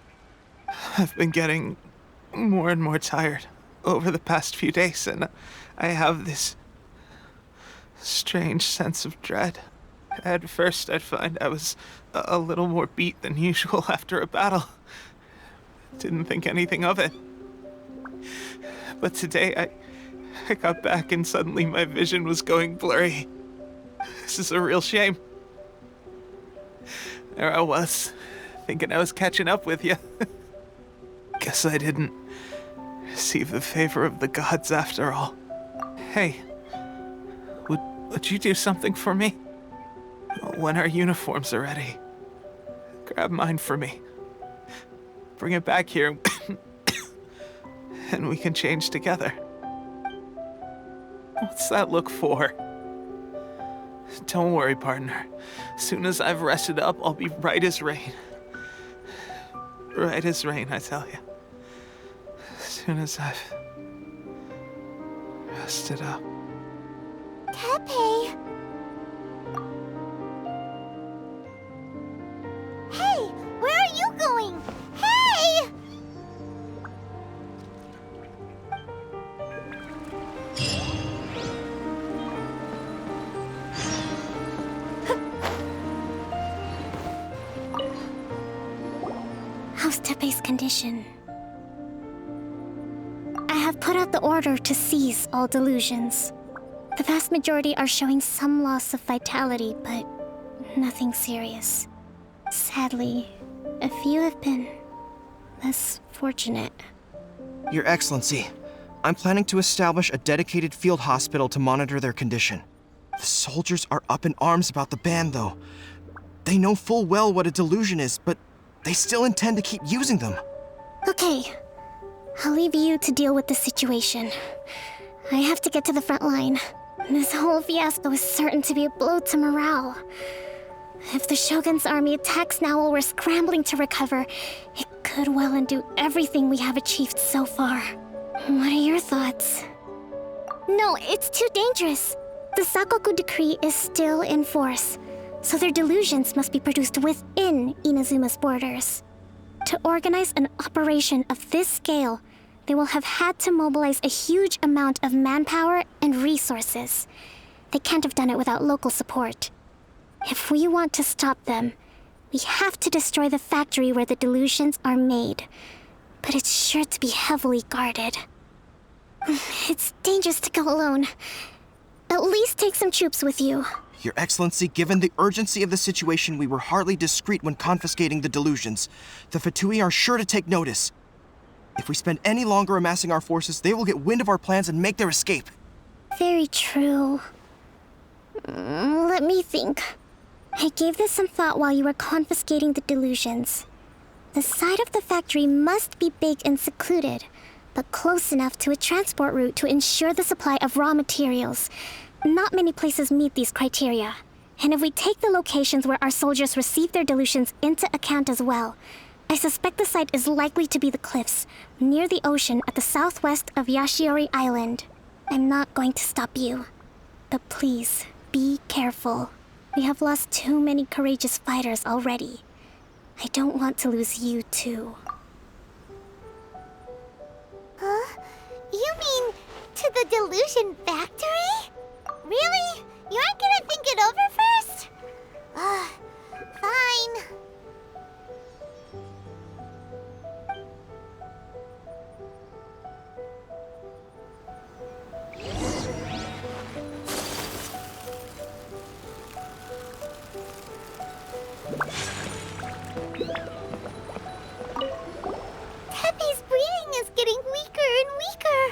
I've been getting more and more tired over the past few days, and I have this strange sense of dread. At first, I'd find I was a little more beat than usual after a battle. Didn't think anything of it. But today, I got back and suddenly my vision was going blurry. This is a real shame. There I was, thinking I was catching up with you. Guess I didn't receive the favor of the gods after all. Hey, would you do something for me? When our uniforms are ready, grab mine for me. Bring it back here, and we can change together. What's that look for? Don't worry, partner. Soon as I've rested up, I'll be right as rain. Right as rain, I tell you. Soon as I've rested up. Tepe! Hey, where are you going? Hey! How's Tepe's condition? I have put out the order to seize all delusions. The vast majority are showing some loss of vitality, but nothing serious. Sadly, a few have been less fortunate. Your Excellency, I'm planning to establish a dedicated field hospital to monitor their condition. The soldiers are up in arms about the ban, though. They know full well what a delusion is, but they still intend to keep using them. Okay, I'll leave you to deal with the situation. I have to get to the front line. This whole fiasco is certain to be a blow to morale. If the Shogun's army attacks now while we're scrambling to recover, it could well undo everything we have achieved so far. What are your thoughts? No, it's too dangerous. The Sakoku decree is still in force, so their delusions must be produced within Inazuma's borders. To organize an operation of this scale, they will have had to mobilize a huge amount of manpower and resources. They can't have done it without local support. If we want to stop them, we have to destroy the factory where the delusions are made. But it's sure to be heavily guarded. It's dangerous to go alone. At least take some troops with you. Your Excellency, given the urgency of the situation, we were hardly discreet when confiscating the delusions. The Fatui are sure to take notice. If we spend any longer amassing our forces, they will get wind of our plans and make their escape. Very true. Let me think. I gave this some thought while you were confiscating the delusions. The side of the factory must be big and secluded, but close enough to a transport route to ensure the supply of raw materials. Not many places meet these criteria. And if we take the locations where our soldiers receive their delusions into account as well, I suspect the site is likely to be the cliffs, near the ocean at the southwest of Yashiori Island. I'm not going to stop you. But please, be careful. We have lost too many courageous fighters already. I don't want to lose you too. Huh? You mean to the delusion factory? Really? You aren't gonna think it over first? Fine. Tepe's breathing is getting weaker and weaker.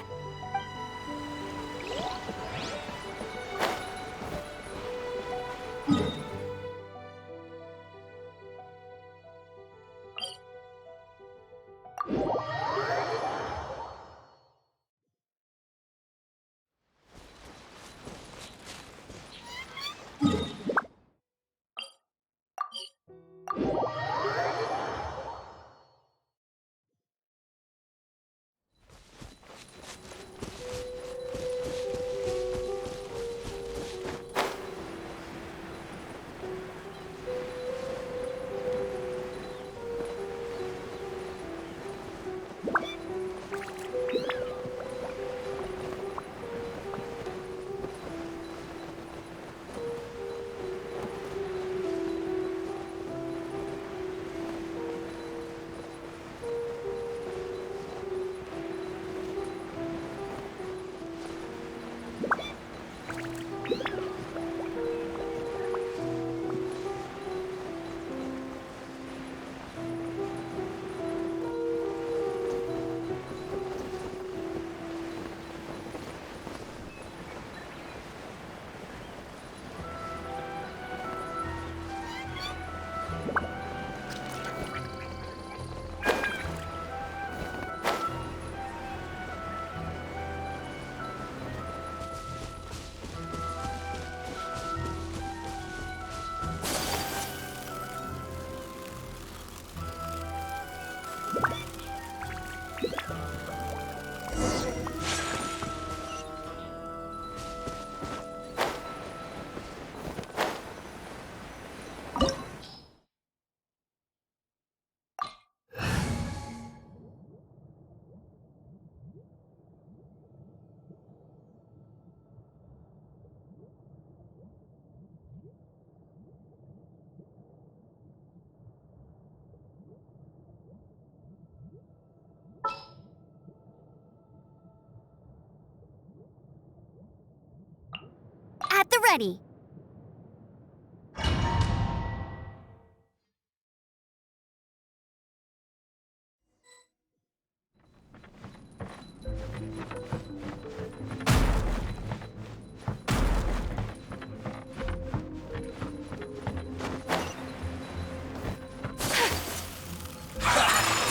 ready.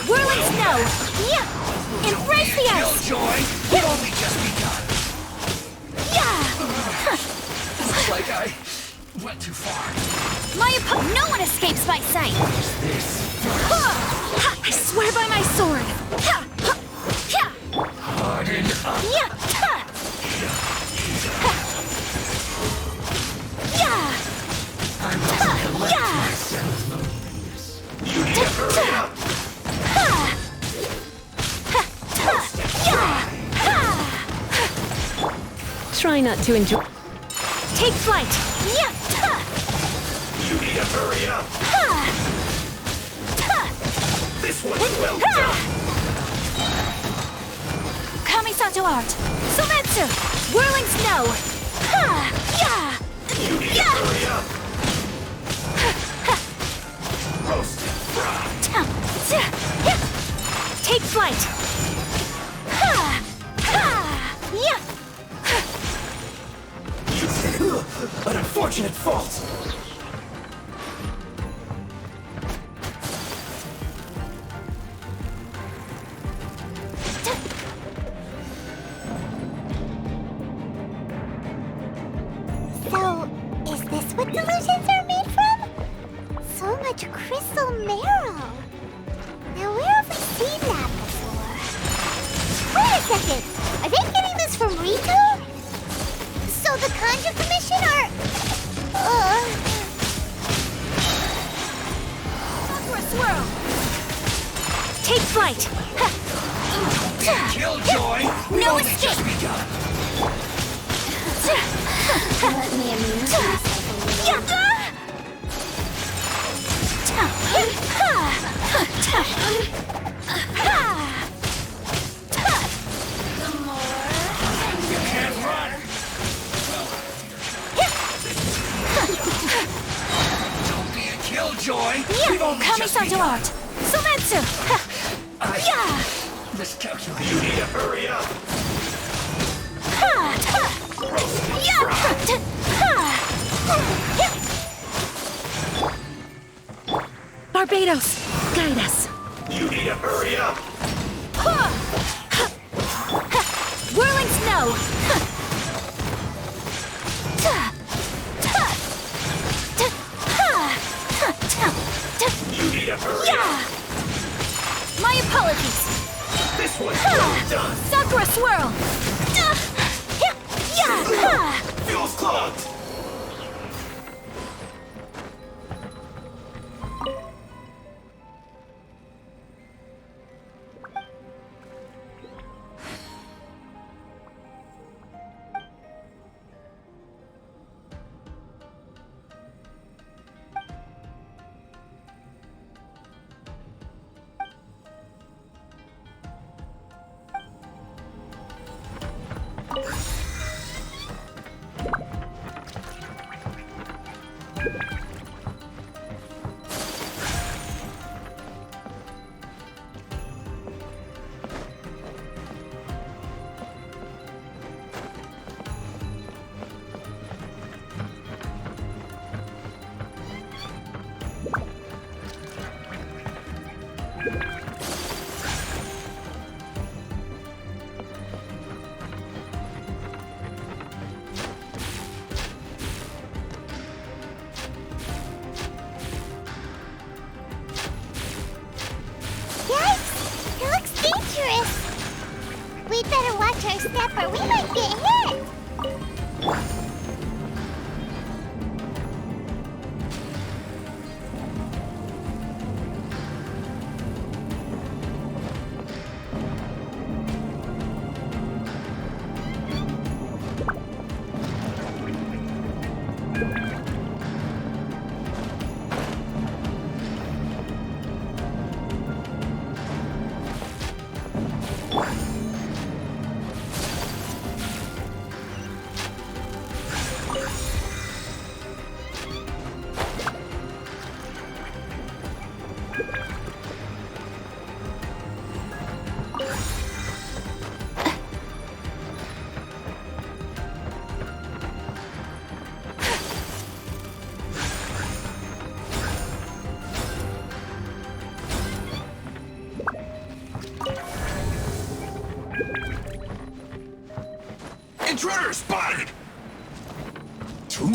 Whirling snow! Yeah! Embrace the ice! Joy! We've only just begun. Yeah! Looks like I went too far. No one escapes my sight! This I swear by my sword! harden up. Yeah! I must collect myself. You need to hurry up. Try not to enjoy. Take flight! Yeah! You need to hurry up. This one's well done. Kamisato art! Sometsu! Whirling snow! Yeah! You need to hurry up. Roasted fried. Take flight! Yeah! An unfortunate fault. So, is this what delusions are made from? So much crystal marrow. Now, where have we seen that before? Wait a second. Are they getting this from Riku? So the Conjure Commission are... For a swirl! Take flight! Killjoy! We've No only escape! just begun. Let me amuse myself a little. You can't run. Don't be a killjoy. We've only just Kamisato begun. art! Sometsu! Yeah! Miscalculated. You need to hurry up. Barbados, guide us. You need to hurry up. Whirling snow. You need to hurry Yeah! up. My apologies. This one's well done. Sakura swirl. Yeah! Fuel's clogged. Yikes! It looks dangerous. We'd better watch our step or we might get hit.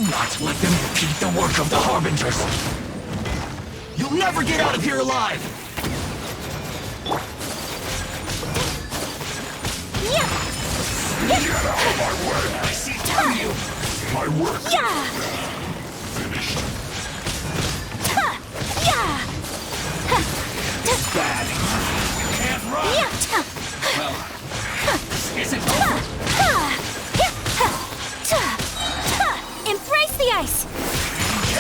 not let them repeat the work of the Harbingers. You'll never get out of here alive! Get out of my way! I see through you! My work finished. Bad. You can't run! Well, is it over? Embrace the ice!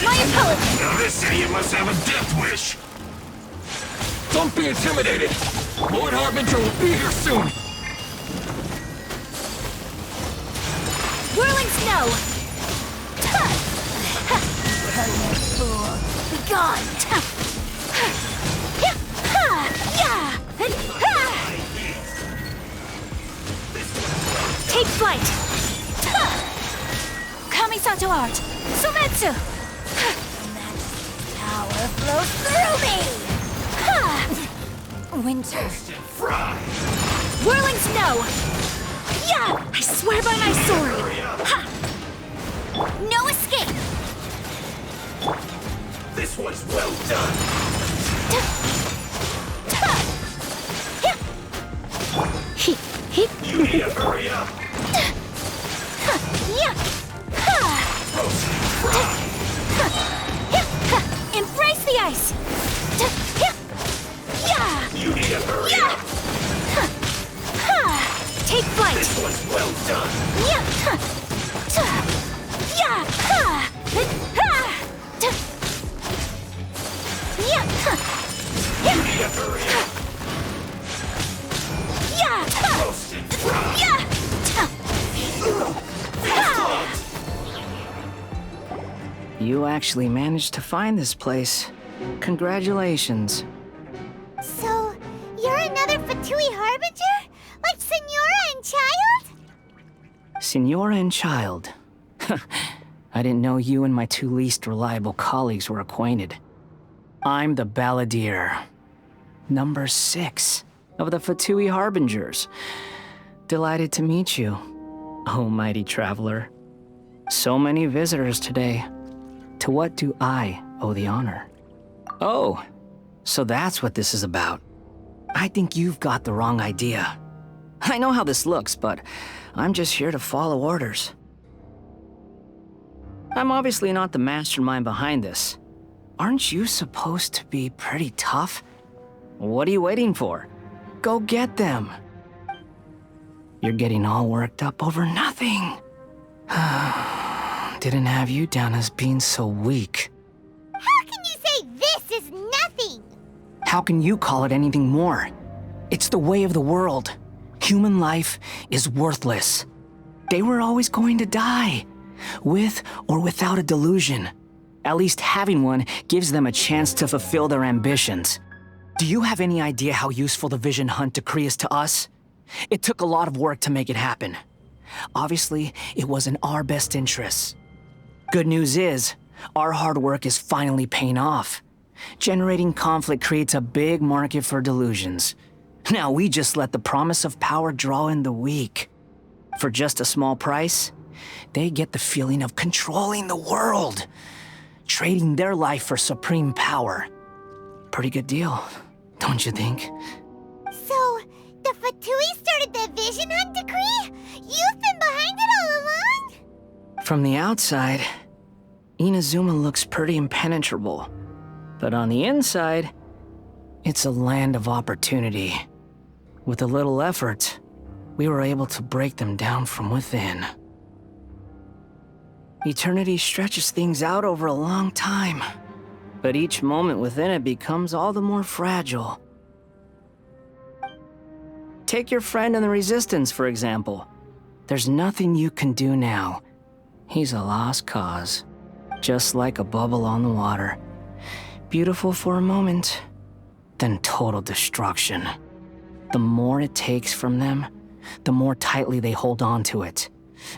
My apologies! Now this idiot must have a death wish! Don't be intimidated! Lord Harbinger will be here soon! Whirling snow! Fool! Be gone! Take flight! Kamisato art! Sometsu! Power flows through me! Winter. Whirling snow! Yeah! I swear by my sword! Ha! No escape! This was well done! You need to hurry up! Embrace the ice! You need to hurry up! Take flight! This was well done! You need to hurry up! Roast and fry! You actually managed to find this place. Congratulations. So, you're another Fatui Harbinger? Like Senora and Child? Senora and Child. I didn't know you and my two least reliable colleagues were acquainted. I'm the Balladeer. Number 6 of the Fatui Harbingers. Delighted to meet you, oh mighty traveler. So many visitors today. To what do I owe the honor? Oh, so that's what this is about. I think you've got the wrong idea. I know how this looks, but I'm just here to follow orders. I'm obviously not the mastermind behind this. Aren't you supposed to be pretty tough? What are you waiting for? Go get them. You're getting all worked up over nothing. Didn't have you down as being so weak. How can you say this is nothing? How can you call it anything more? It's the way of the world. Human life is worthless. They were always going to die, with or without a delusion. At least having one gives them a chance to fulfill their ambitions. Do you have any idea how useful the Vision Hunt decree is to us? It took a lot of work to make it happen. Obviously, it was in our best interests. Good news is, our hard work is finally paying off. Generating conflict creates a big market for delusions. Now we just let the promise of power draw in the weak. For just a small price, they get the feeling of controlling the world, trading their life for supreme power. Pretty good deal, don't you think? So, the Fatui started the Vision Hunt decree? You've been behind it all along? From the outside, Inazuma looks pretty impenetrable. But on the inside, it's a land of opportunity. With a little effort, we were able to break them down from within. Eternity stretches things out over a long time, but each moment within it becomes all the more fragile. Take your friend in the Resistance, for example. There's nothing you can do now. He's a lost cause, just like a bubble on the water. Beautiful for a moment, then total destruction. The more it takes from them, the more tightly they hold on to it.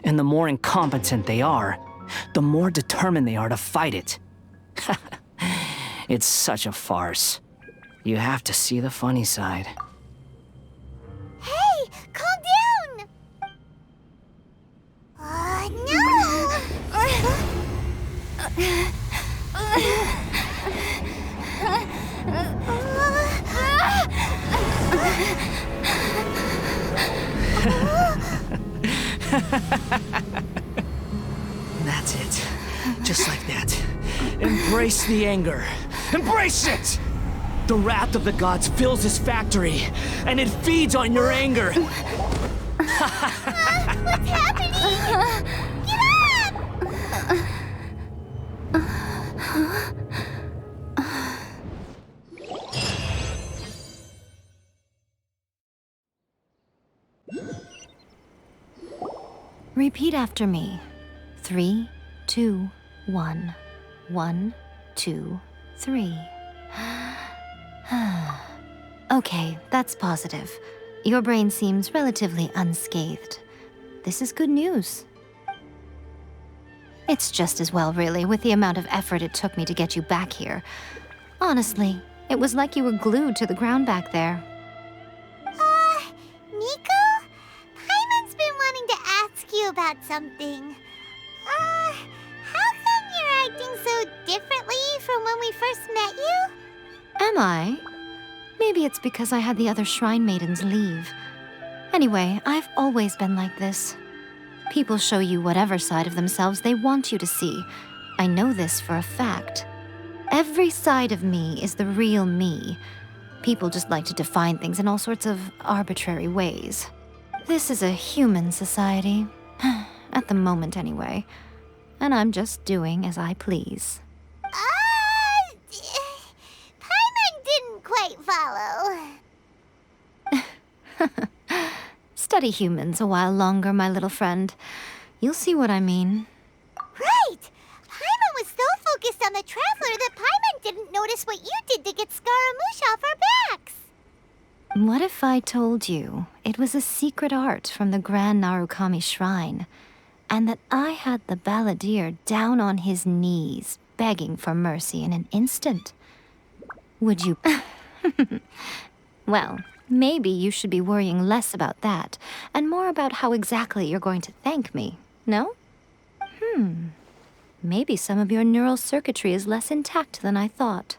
And the more incompetent they are, the more determined they are to fight it. It's such a farce. You have to see the funny side. Hey, calm down! No! That's it. Just like that. Embrace the anger. Embrace it! The wrath of the gods fills this factory, and it feeds on your anger. What's happening? Get up! Repeat after me. 3, 2, 1. 1, 2, 3. Okay, that's positive. Your brain seems relatively unscathed. This is good news. It's just as well, really, with the amount of effort it took me to get you back here. Honestly, it was like you were glued to the ground back there. Nico? Paimon's been wanting to ask you about something. How come you're acting so differently from when we first met you? Am I? Maybe it's because I had the other shrine maidens leave. Anyway, I've always been like this. People show you whatever side of themselves they want you to see. I know this for a fact. Every side of me is the real me. People just like to define things in all sorts of arbitrary ways. This is a human society. At the moment, anyway. And I'm just doing as I please. Paimon didn't quite follow. Study humans a while longer, my little friend. You'll see what I mean. Right! Paimon was so focused on the Traveler that Paimon didn't notice what you did to get Scaramouche off our backs. What if I told you it was a secret art from the Grand Narukami Shrine, and that I had the balladeer down on his knees, begging for mercy in an instant? Would you... Well, maybe you should be worrying less about that, and more about how exactly you're going to thank me, no? Maybe some of your neural circuitry is less intact than I thought.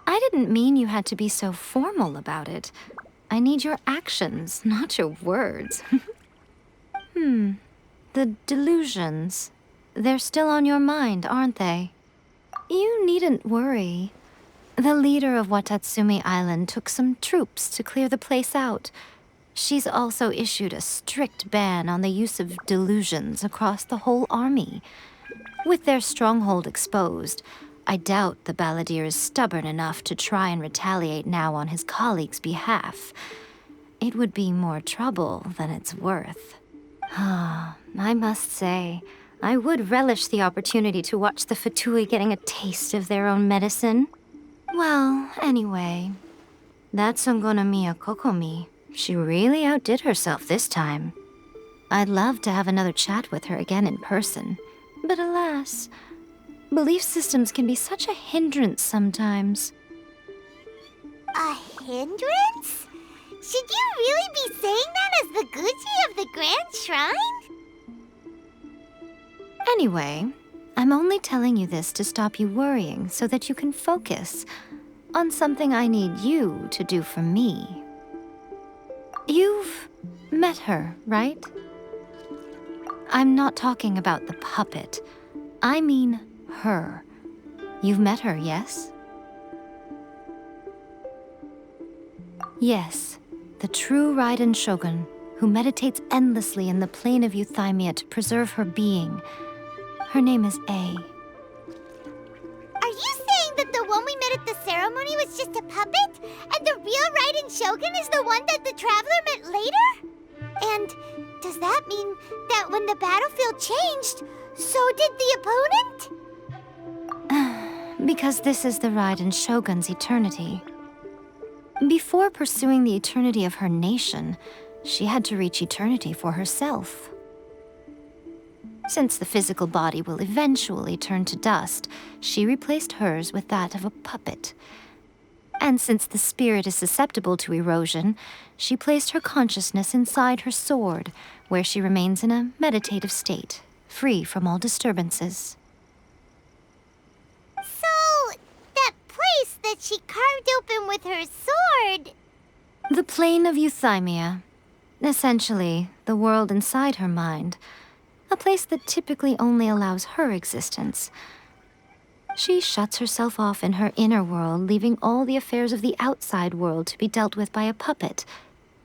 I didn't mean you had to be so formal about it. I need your actions, not your words. The delusions. They're still on your mind, aren't they? You needn't worry. The leader of Watatsumi Island took some troops to clear the place out. She's also issued a strict ban on the use of delusions across the whole army. With their stronghold exposed, I doubt the balladeer is stubborn enough to try and retaliate now on his colleague's behalf. It would be more trouble than it's worth. I must say, I would relish the opportunity to watch the Fatui getting a taste of their own medicine. Well, anyway, that Songonomiya Kokomi, she really outdid herself this time. I'd love to have another chat with her again in person, but alas, belief systems can be such a hindrance sometimes. A hindrance? Should you really be saying that as the Gucci of the Grand Shrine? Anyway, I'm only telling you this to stop you worrying so that you can focus on something I need you to do for me. You've met her, right? I'm not talking about the puppet. I mean her. You've met her, yes? Yes, the true Raiden Shogun, who meditates endlessly in the plane of Euthymia to preserve her being. Her name is A. Are you saying that the one we met at the ceremony was just a puppet? And the real Raiden Shogun is the one that the Traveler met later? And does that mean that when the battlefield changed, so did the opponent? Because this is the Raiden Shogun's eternity. Before pursuing the eternity of her nation, she had to reach eternity for herself. Since the physical body will eventually turn to dust, she replaced hers with that of a puppet. And since the spirit is susceptible to erosion, she placed her consciousness inside her sword, where she remains in a meditative state, free from all disturbances. So, that place that she carved open with her sword... The plane of euthymia. Essentially, the world inside her mind. A place that typically only allows her existence. She shuts herself off in her inner world, leaving all the affairs of the outside world to be dealt with by a puppet,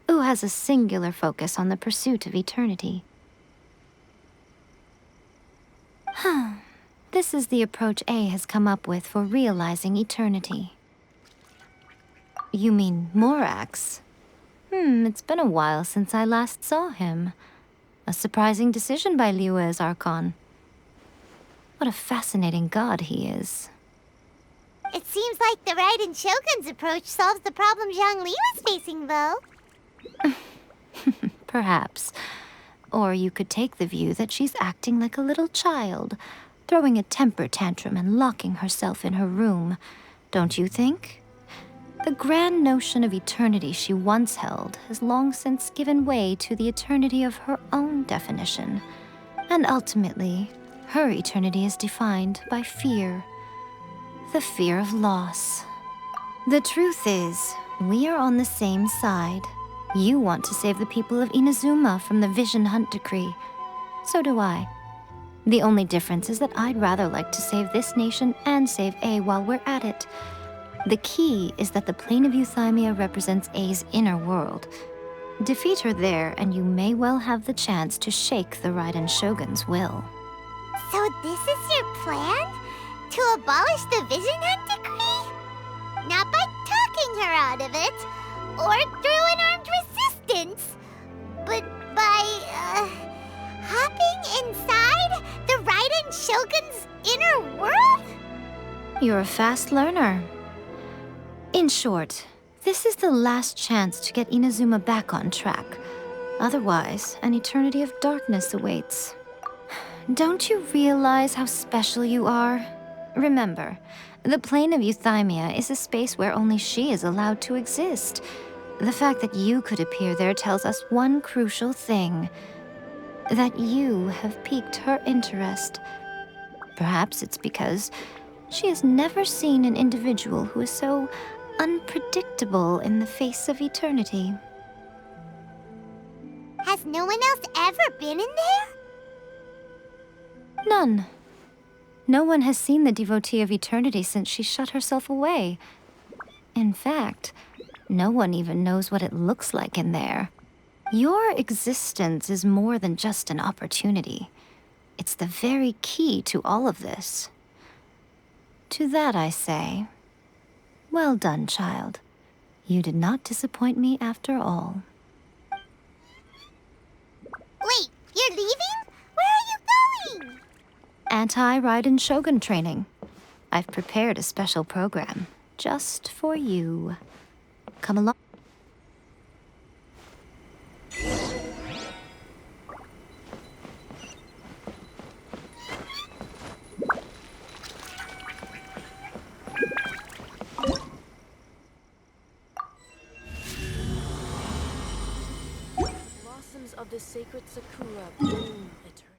who has a singular focus on the pursuit of eternity. This is the approach A has come up with for realizing eternity. You mean Morax? It's been a while since I last saw him. A surprising decision by Liyue's Archon. What a fascinating god he is. It seems like the Raiden Shogun's approach solves the problem Zhongli was facing, though. Perhaps. Or you could take the view that she's acting like a little child, throwing a temper tantrum and locking herself in her room. Don't you think? The grand notion of eternity she once held has long since given way to the eternity of her own definition. And ultimately, her eternity is defined by fear. The fear of loss. The truth is, we are on the same side. You want to save the people of Inazuma from the Vision Hunt decree. So do I. The only difference is that I'd rather like to save this nation and save A while we're at it. The key is that the plane of euthymia represents A's inner world. Defeat her there, and you may well have the chance to shake the Raiden Shogun's will. So this is your plan? To abolish the Vision Hunt decree? Not by talking her out of it, or through an armed resistance, but by, hopping inside the Raiden Shogun's inner world? You're a fast learner. In short, this is the last chance to get Inazuma back on track. Otherwise, an eternity of darkness awaits. Don't you realize how special you are? Remember, the plane of euthymia is a space where only she is allowed to exist. The fact that you could appear there tells us one crucial thing. That you have piqued her interest. Perhaps it's because she has never seen an individual who is so unpredictable in the face of eternity. Has no one else ever been in there? None. No one has seen the devotee of eternity since she shut herself away. In fact, no one even knows what it looks like in there. Your existence is more than just an opportunity. It's the very key to all of this. To that I say, well done, child. You did not disappoint me after all. Wait, you're leaving? Where are you going? Anti-Raiden Shogun training. I've prepared a special program just for you. Come along. Blossoms of the sacred Sakura bloom eternally.